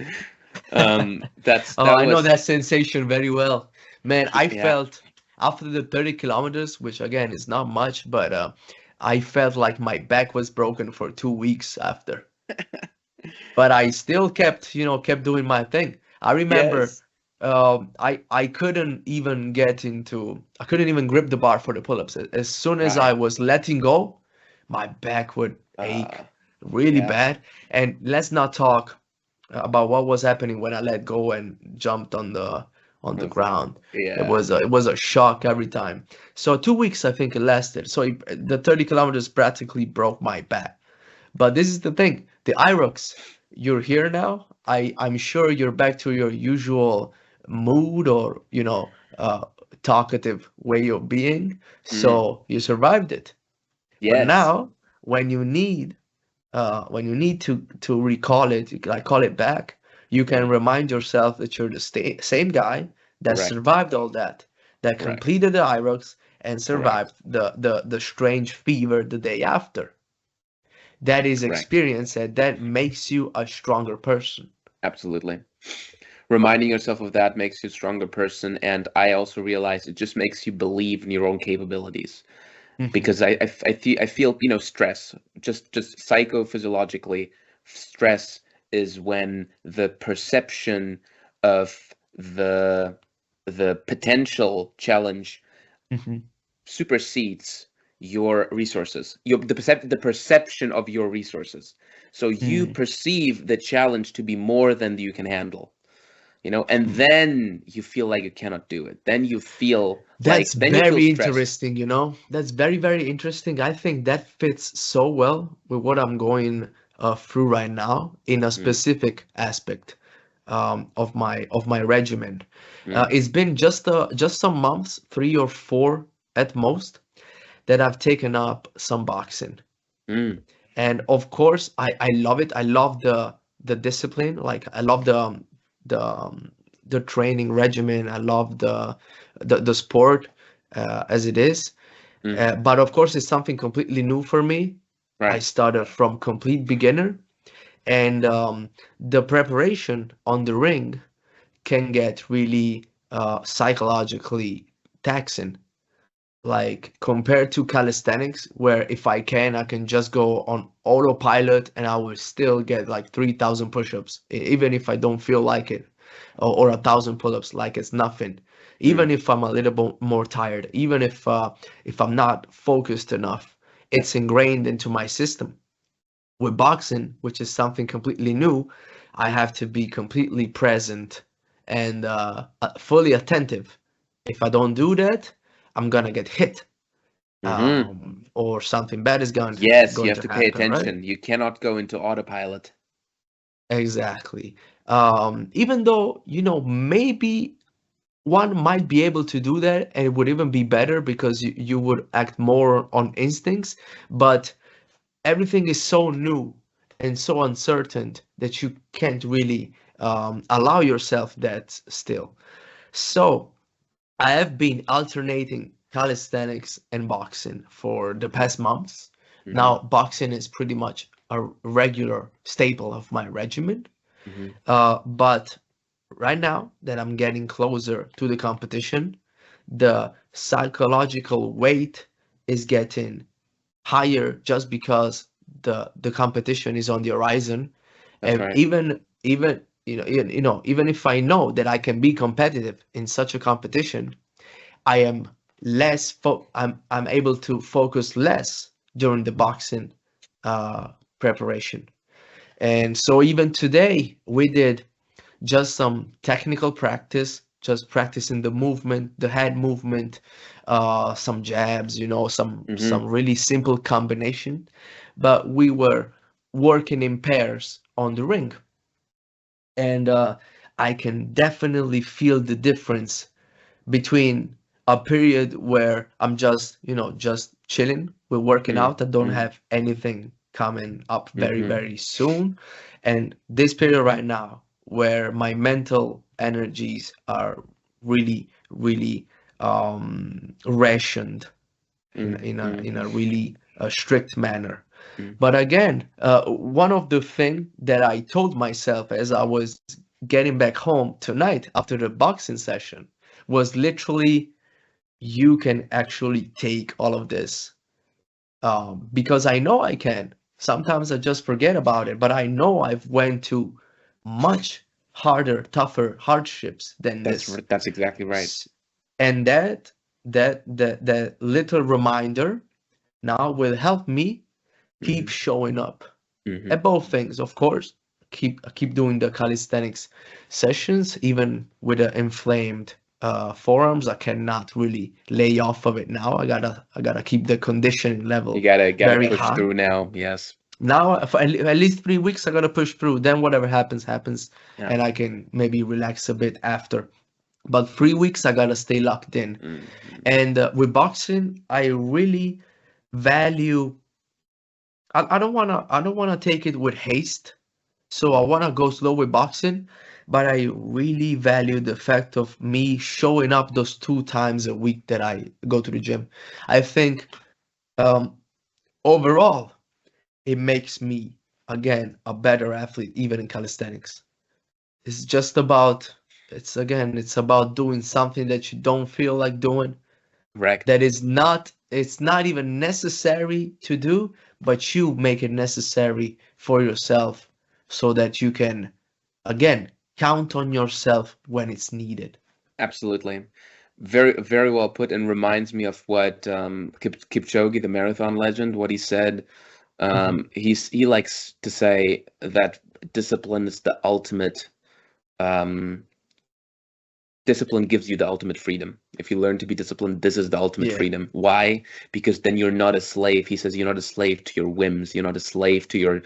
Oh, That I know was that sensation very well. Man, I yeah. felt after the 30 kilometers, which again is not much, but I felt like my back was broken for 2 weeks after. But I still kept doing my thing. I remember Yes. I couldn't even grip the bar for the pull-ups. As soon as I Right. was letting go, my back would ache Uh, really yeah. bad. And let's not talk about what was happening when I let go and jumped on the Okay. ground. It Yeah. was a, it was a shock every time. So 2 weeks I think it lasted. So the 30 kilometers practically broke my back. But this is the thing, the IROX, you're here now. I'm sure you're back to your usual mood or talkative way of being. Mm. So you survived it. But Yes. now when you need to recall it, like call it back, you can Mm. remind yourself that you're the same guy that Correct. survived all that, that Correct. completed the IROX and Correct. survived the strange fever the day after. That is Correct. experience and that makes you a stronger person. Absolutely. Reminding yourself of that makes you a stronger person, and I also realize it just makes you believe in your own capabilities. Hmm. Because I feel, stress, just psychophysiologically, stress is when the perception of the the potential challenge Hmm. supersedes your resources, the perception of your resources. So you Hmm. perceive the challenge to be more than you can handle, and Hmm. then you feel like you cannot do it. That's Then you feel very stressed. interesting, That's very, very interesting. I think that fits so well with what I'm going through right now in a Mm, specific aspect of my regimen. mm, It's been just some months, 3 or 4 at most, that I've taken up some boxing. Mm. And of course, I love it. I love the discipline. Like I love the the training regimen. I love the sport as it is. Mm. But of course, it's something completely new for me. I Right. started from complete beginner, and the preparation on the ring can get really psychologically taxing. Like compared to calisthenics, where if I can just go on autopilot and I will still get like 3,000 push-ups, even if I don't feel like it, or 1,000 pull-ups, like it's nothing. Even Mm. if I'm a little bit more tired, even if I'm not focused enough, it's ingrained into my system. With boxing, which is something completely new, I have to be completely present and fully attentive. If I don't do that, I'm gonna get hit, Mm-hmm. or something bad is Yes, you going have to to pay happen, right? attention. You cannot go into autopilot. Exactly. Even though, maybe one might be able to do that and it would even be better because you would act more on instincts, but everything is so new and so uncertain that you can't really allow yourself that still. So I have been alternating calisthenics and boxing for the Mm-hmm. past months. Mm-hmm. Now, boxing is pretty much a regular staple of my regimen. Mm-hmm. But right now that I'm getting closer to the competition, the psychological weight is getting higher just because the competition is on the horizon. That's And right. even even if I know that I can be competitive in such a competition, I am I'm able to focus less during the boxing preparation. And so even today we did just some technical practice, just practicing the movement, the head movement, some jabs, some Mm-hmm. really simple combination. But we were working in pairs on the ring, and I can definitely feel the difference between a period where I'm just, just chilling, we're working out, I don't Mm-hmm. have anything coming up very, Mm-hmm. very soon. And this period right now, where my mental energies are really, really rationed in a really strict manner. Mm-hmm. But again, one of the thing that I told myself as I was getting back home tonight after the boxing session was literally, you can actually take all of this, because I know I can. Sometimes I just forget about it, but I know I've went to much harder, tougher hardships than this. That's exactly right. S- And that little reminder now will help me keep Mm-hmm. showing up Mm-hmm. at both things, of course. Keep doing the calisthenics sessions, even with the inflamed forearms. I cannot really lay off of it now. I gotta keep the conditioning You level gotta very push high. through now. Yes. Now, for at least 3 weeks, I gotta push through. Then whatever happens, happens, Yeah. and I can maybe relax a bit after. But 3 weeks, I gotta stay locked in. Mm-hmm. And with boxing, I really value. I don't wanna take it with haste. So I want to go slow with boxing, but I really value the fact of me showing up those 2 times a week that I go to the gym. I think um, overall, it makes me, again, a better athlete, even in calisthenics. It's just about, it's about doing something that you don't feel like doing, Correct. that it's not even necessary to do, but you make it necessary for yourself so that you can, again, count on yourself when it's needed. Absolutely. Very, very well put, and reminds me of what Kipchoge, the marathon legend, what he said. Mhm. He likes to say that discipline is the ultimate. Um, Discipline gives you the ultimate freedom. If you learn to be disciplined, this is the ultimate Yeah. freedom. Why? Because then you're not a slave. He says you're not a slave to your whims. You're not a slave to your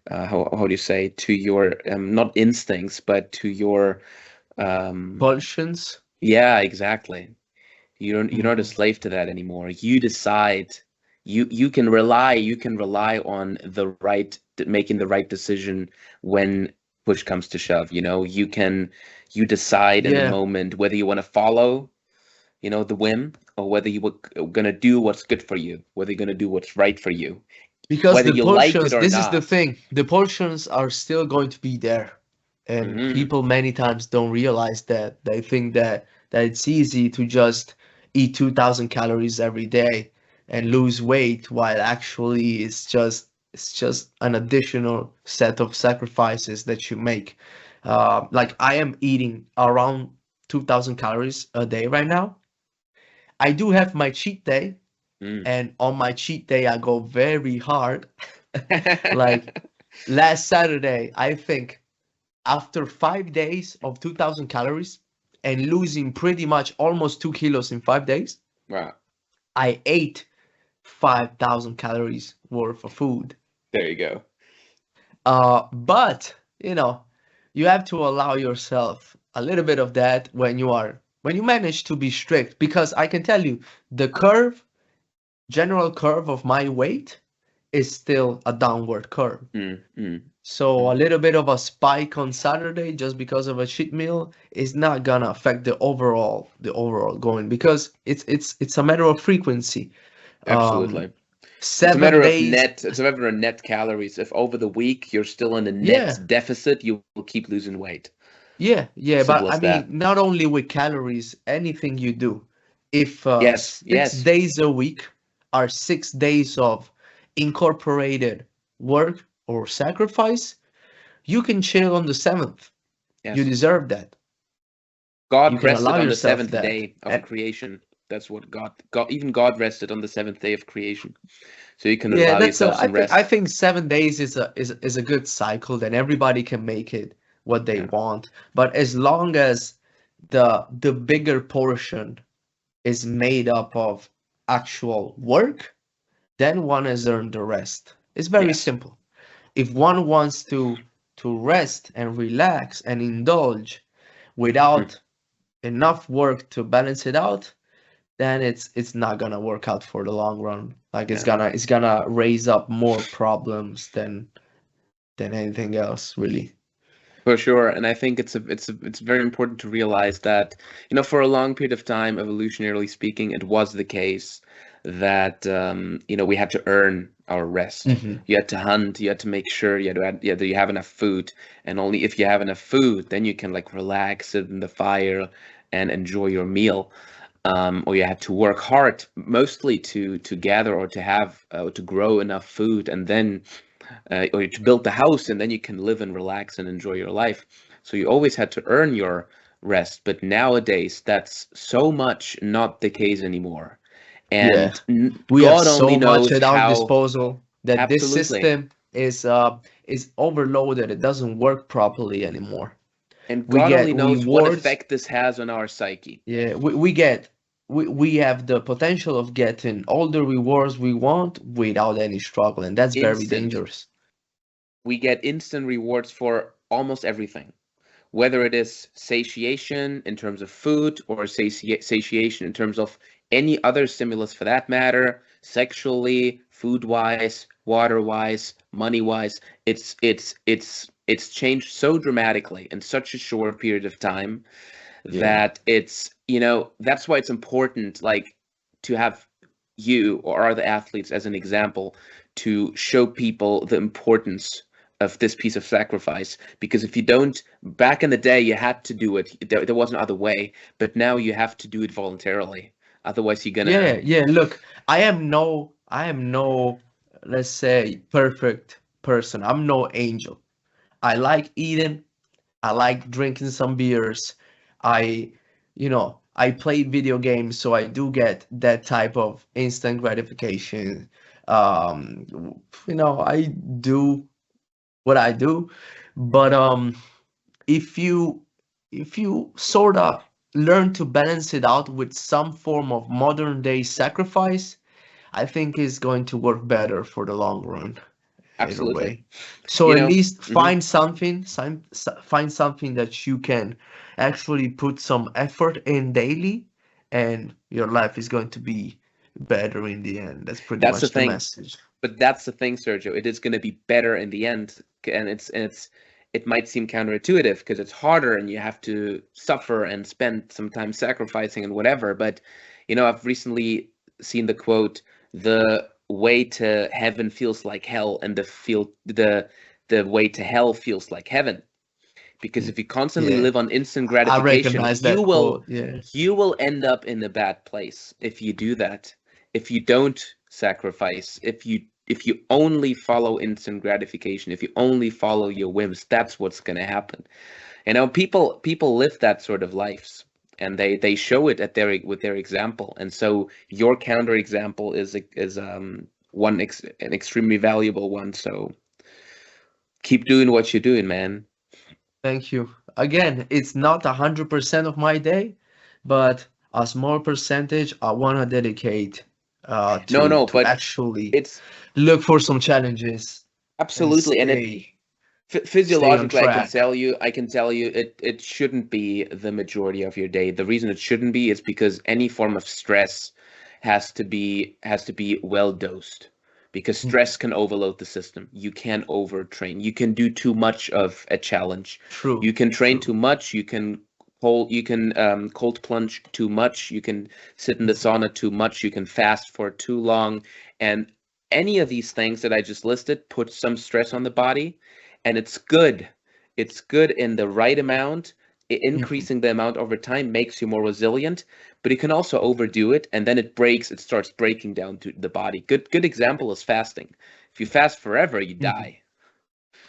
how do you say, to your not instincts, but to your um Pulsions. yeah, exactly. You're not a Mhm. slave to that anymore. You decide. you can rely on making the right decision when push comes to shove. You decide in the Yeah, moment whether you want to follow, the whim, or whether you were gonna do what's good for you, whether you're gonna do what's right for you, because whether the you like it portions, or this is the not. thing, the portions are still going to be there. And Hmm. people many times don't realize that. They think that it's easy to just eat 2000 calories every day and lose weight, while actually it's just an additional set of sacrifices that you make. Like I am eating around 2000 calories a day right now. I do have my cheat day, Mm. and on my cheat day I go very hard. Like last Saturday, I think after 5 days of 2000 calories and losing pretty much almost 2 kilos in 5 days, Wow. I ate 5,000 calories worth of food. There you go. But you have to allow yourself a little bit of that when you manage to be strict, because I can tell you the general curve of my weight is still a downward curve. Mm, mm, So a mm. little bit of a spike on Saturday just because of a cheat meal is not gonna affect the overall going, because it's a matter of frequency. Um, Absolutely. It's a matter seven of days, net. It's a matter of net calories. If over the week you're still in a net yeah, deficit, you will keep losing weight. yeah, yeah. But Simple I as mean, that. not only with calories, anything you do, if Yes, 6 yes. days a week are 6 days of incorporated work or sacrifice, you can chill on the seventh. You Yes. deserve that. You God can rested allow on the yourself seventh that. day of And creation. That's what God, even God rested on the seventh day of creation. So you can yeah, allow that's a yourself I some think I rest. think 7 days is a good cycle. Then everybody can make it what they Yeah. want. But as long as the bigger portion is made up of actual work, then one has earned the rest. It's very Yes. simple. If one wants to rest and relax and indulge Mm. without enough work to balance it out, then it's not gonna work out for the long run. Like it's Yeah. gonna it's gonna raise up more problems than anything else, really. For sure, and I think it's very important to realize that, for a long period of time, evolutionarily speaking, it was the case that we had to earn our rest. Hmm. You had to hunt, you had to make sure that you have enough food, and only if you have enough food, then you can like relax, sit in the fire, and enjoy your meal. Or you had to work hard, mostly to gather or to have to grow enough food, and then or to build the house, and then you can live and relax and enjoy your life. So you always had to earn your rest, but nowadays that's so much not the case anymore. Yeah. And We have God only so much knows at our how. disposal that this Absolutely. system is overloaded. It doesn't work properly anymore. And We God get only knows what rewards. effect this has on our psyche. Yeah, we have the potential of getting all the rewards we want without any struggle, and that's very Instant. dangerous. We get instant rewards for almost everything, whether it is satiation in terms of food or satiation in terms of any other stimulus for that matter, sexually, food wise, water wise, money wise. It's changed so dramatically in such a short period of time Yeah. that that's why it's important, like, to have you or other athletes as an example to show people the importance of this piece of sacrifice. Because if you don't, back in the day you had to do it, there was no other way, but now you have to do it voluntarily, otherwise you're gonna. Yeah, yeah. Look, I am no, let's say, perfect person. I'm no angel. I like eating. I like drinking some beers. I play video games, so I do get that type of instant gratification. I do what I do, but if you if you sort of learn to balance it out with some form of modern day sacrifice, I think is going to work better for the long run, either Absolutely. way. So you at know least mhm. find something that you can actually put some effort in daily, and your life is going to be better in the end. That's pretty That's the much the thing. message. But that's the thing, Sergio. It is going to be better in the end, and it might seem counterintuitive because it's harder and you have to suffer and spend some time sacrificing and whatever. But I've recently seen the quote: "The way to heaven feels like hell, and the way to hell feels like heaven." Because if you constantly Yeah, live on instant I gratification, recognize that quote. Yeah. you will end up in a bad place if you do that. If you don't sacrifice, if you only follow instant gratification, if you only follow your whims, that's what's going to happen. People live that sort of lives, and they show it at with their example. And so your counter example is an extremely valuable one. So keep doing what you're doing, man. Thank you. Again, it's not 100% of my day, but a small percentage I want to dedicate No, to no, but actually it's look for some challenges and absolutely, and stay on physiologically, track. I can tell you, it shouldn't be the majority of your day. The reason it shouldn't be is because any form of stress has to be well dosed, because Mhm. stress can overload the system. You can overtrain. You can do too much of a challenge. True, You can train too true. much. You can cold plunge too much. You can sit in the Mhm. sauna too much. You can fast for too long, and any of these things that I just listed put some stress on the body, and it's good. It's good in the right amount. Mhm. Increasing the amount over time makes you more resilient, but you can also overdo it, and then it starts breaking down to the body. Good example is fasting. If you fast forever, you Mhm. die.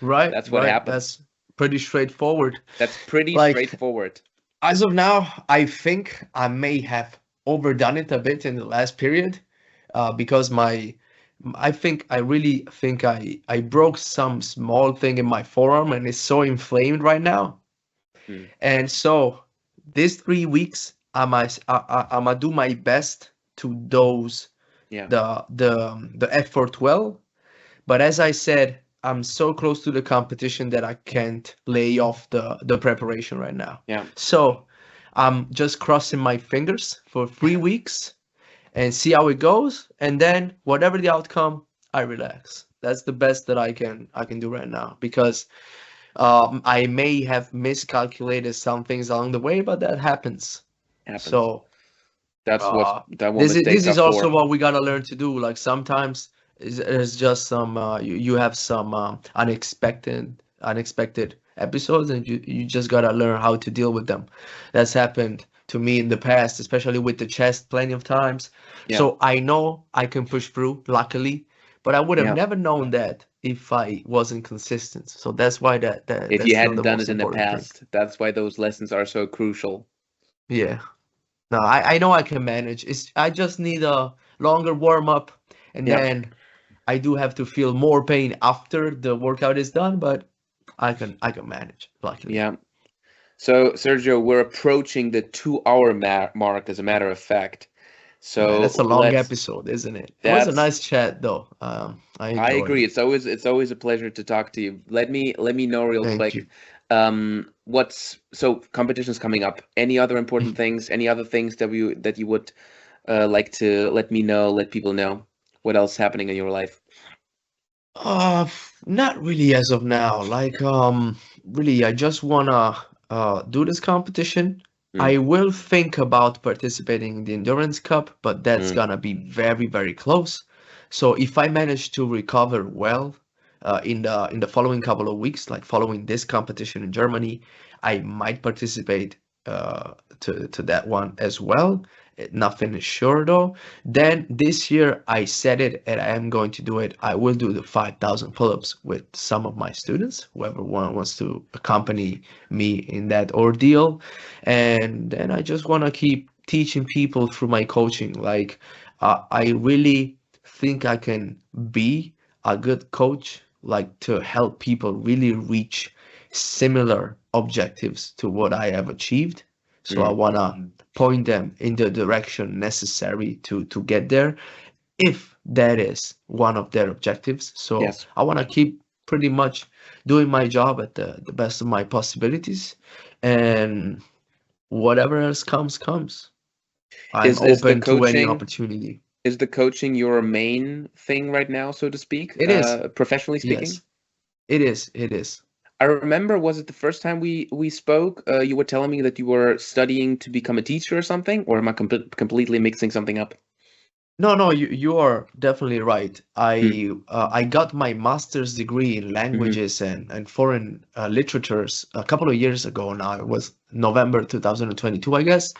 Right, That's what right. happens. That's pretty straightforward. That's pretty Like, straightforward. as of now, I think I may have overdone it a bit in the last period, because I think I really think I broke some small thing in my forearm and it's so inflamed right now. Hmm. And so these 3 weeks, I'ma do my best to dose Yeah, the effort well. But as I said, I'm so close to the competition that I can't lay off the preparation right now. yeah. So I'm just crossing my fingers for 3 weeks and see how it goes. And then whatever the outcome, I relax. That's the best that I can do right now because I may have miscalculated some things along the way, but that happens. Happens. So That what this mistakes are is also for. what we gotta learn to do. Like sometimes it's just some you have some unexpected episodes, and you just gotta learn how to deal with them. That's happened to me in the past, especially with the chest, plenty of times. Yeah, So I know I can push through, luckily, but I would have yeah. never known that if I wasn't consistent. So that's why If that's you still hadn't the done most it in the important thing. past, that's why those lessons are so crucial. Yeah. No, I know I can manage. I just need a longer warm up, and Yeah. then I do have to feel more pain after the workout is done, but I can manage, luckily. Yeah. So, Sergio, we're approaching the 2 hour mark, as a matter of fact. Man, So that's a long let's. episode, isn't it? It was a That's. nice chat, though. I I enjoyed agree. it. It's always a pleasure to talk to you. Let me know real Thank quick. you. What's so competitions coming up? Any other important things? Any other things that you would like to let me know? Let people know what else happening in your life? Uh, Not really as of now. Like, really, I just wanna do this competition. Mm, I will think about participating in the Endurance Cup, but that's mm, gonna be very, very close. So if I manage to recover well, in the following couple of weeks, like following this competition in Germany, I might participate to that one as well. Nothing is sure though. Then this year I said it and I am going to do it. I will do the 5,000 pull-ups with some of my students, whoever one wants to accompany me in that ordeal. And then I just want to keep teaching people through my coaching. Like, I really think I can be a good coach, like to help people really reach similar objectives to what I have achieved. So I mm. want to point them in the direction necessary to get there if that is one of their objectives. So Yes. I want to keep pretty much doing my job at the best of my possibilities, and whatever else comes I'm Is the open to any coaching opportunity. Is the coaching your main thing right now, so to speak, It is. professionally speaking? Yes, it is. It is. I remember, was it the first time we spoke? You were telling me that you were studying to become a teacher or something, or am I completely mixing something up? No, no, you are definitely right. Mm. I got my master's degree in Hmm. languages and foreign literatures a couple of years ago now. It was November 2022, I guess.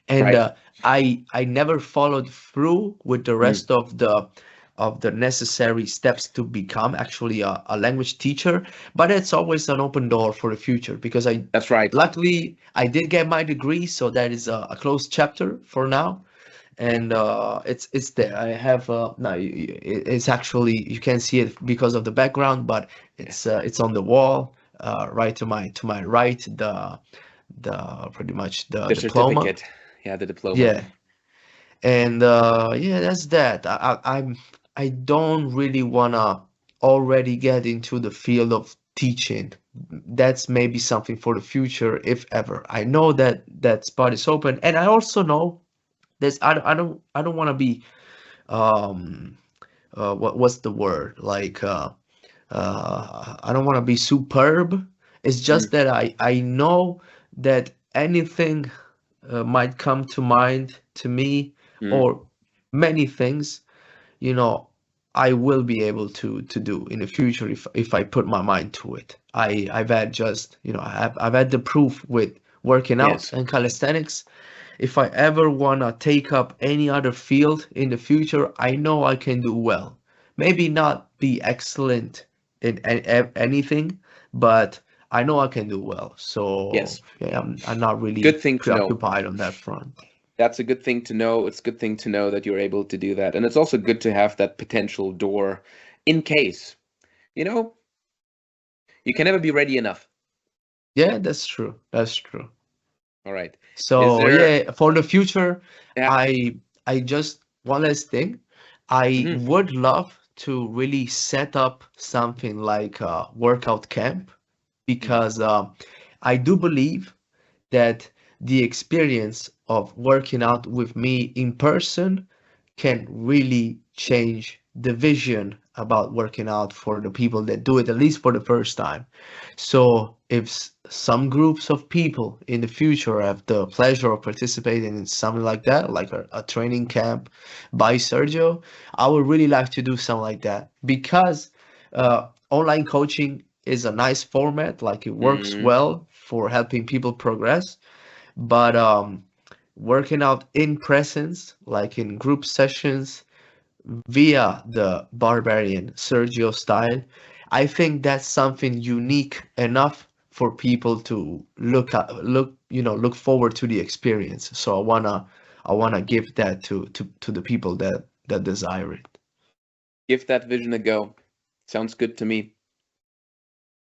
And Right. I never followed through with the Mm. rest of the necessary steps to become actually a language teacher. But it's always an open door for the future because I That's right. luckily I did get my degree, so that is a closed chapter for now. And it's there. I have no, it's actually you can't see it because of the background, but Yeah. it's on the wall right to my right, the pretty much the The diploma. certificate. Yeah, the diploma. Yeah, and yeah, that's that. I don't really wanna already get into the field of teaching. That's maybe something for the future, if ever. I know that that spot is open, and I also know there's I don't want to be um what's the word, like I don't want to be superb. It's just Mm. that I know that anything might come to mind to me, Mm. or many things, you know, I will be able to do in the future if I put my mind to it. I've had just, you know, I've had the proof with working out Yes. and calisthenics. If I ever wanna take up any other field in the future, I know I can do well. Maybe not be excellent in anything, but I know I can do well. So Yes. yeah, I'm not Good really thing to know. preoccupied on that front. That's a good thing to know. It's a good thing to know that you're able to do that. And it's also good to have that potential door in case. You know, you can never be ready enough. Yeah, that's true. That's true. All right. Is So there, yeah, for the future, yeah. I just one last thing. I Hmm. would love to really set up something like a workout camp because I do believe that the experience of working out with me in person can really change the vision about working out for the people that do it, at least for the first time. So if some groups of people in the future have the pleasure of participating in something like that, like a training camp by Sergio, I would really like to do something like that because online coaching is a nice format, like it works Hmm. well for helping people progress, but working out in presence, like in group sessions via the barbarian Sergio style, I think that's something unique enough for people to look forward to the experience. So I wanna give that to the people that desire it. Give that vision a go. Sounds good to me.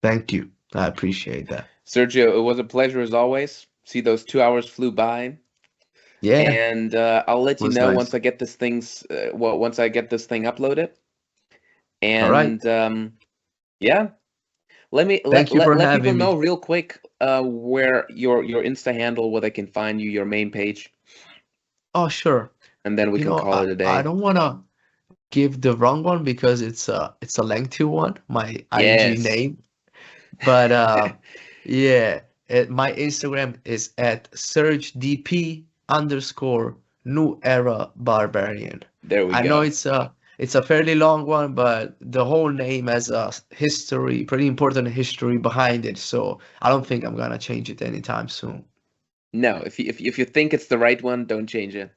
Thank you. I appreciate that. Sergio, it was a pleasure as always. See, those 2 hours flew by. Yeah, And I'll let you was know nice. once I get this things, once I get this thing uploaded. All right. And yeah, let me Thank you for let people having know me. real quick where your Insta handle, where they can find you, your main page, Oh, sure. and then we You can know, call it a I day. don't wanna give the wrong one because it's a lengthy one, my IG Yes, name. But yeah, my Instagram is at SurgeDP underscore New Era Barbarian. there we I know go. it's a fairly long one, but the whole name has a history, pretty important history behind it. So I don't think I'm gonna change it anytime soon. No, if you think it's the right one, don't change it.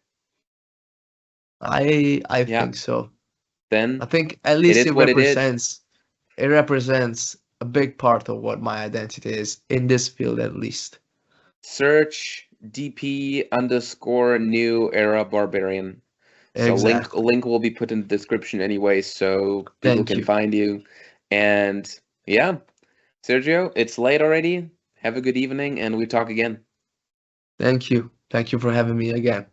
I Yeah, think so. I then think at it least is what it is. it represents a big part of what my identity is in this field at least. Search DP underscore new era barbarian. So Exactly. link will be put in the description anyway, so people Thank can you. find you. And yeah, Sergio, it's late already. Have a good evening, and we talk again. Thank you. Thank you for having me again.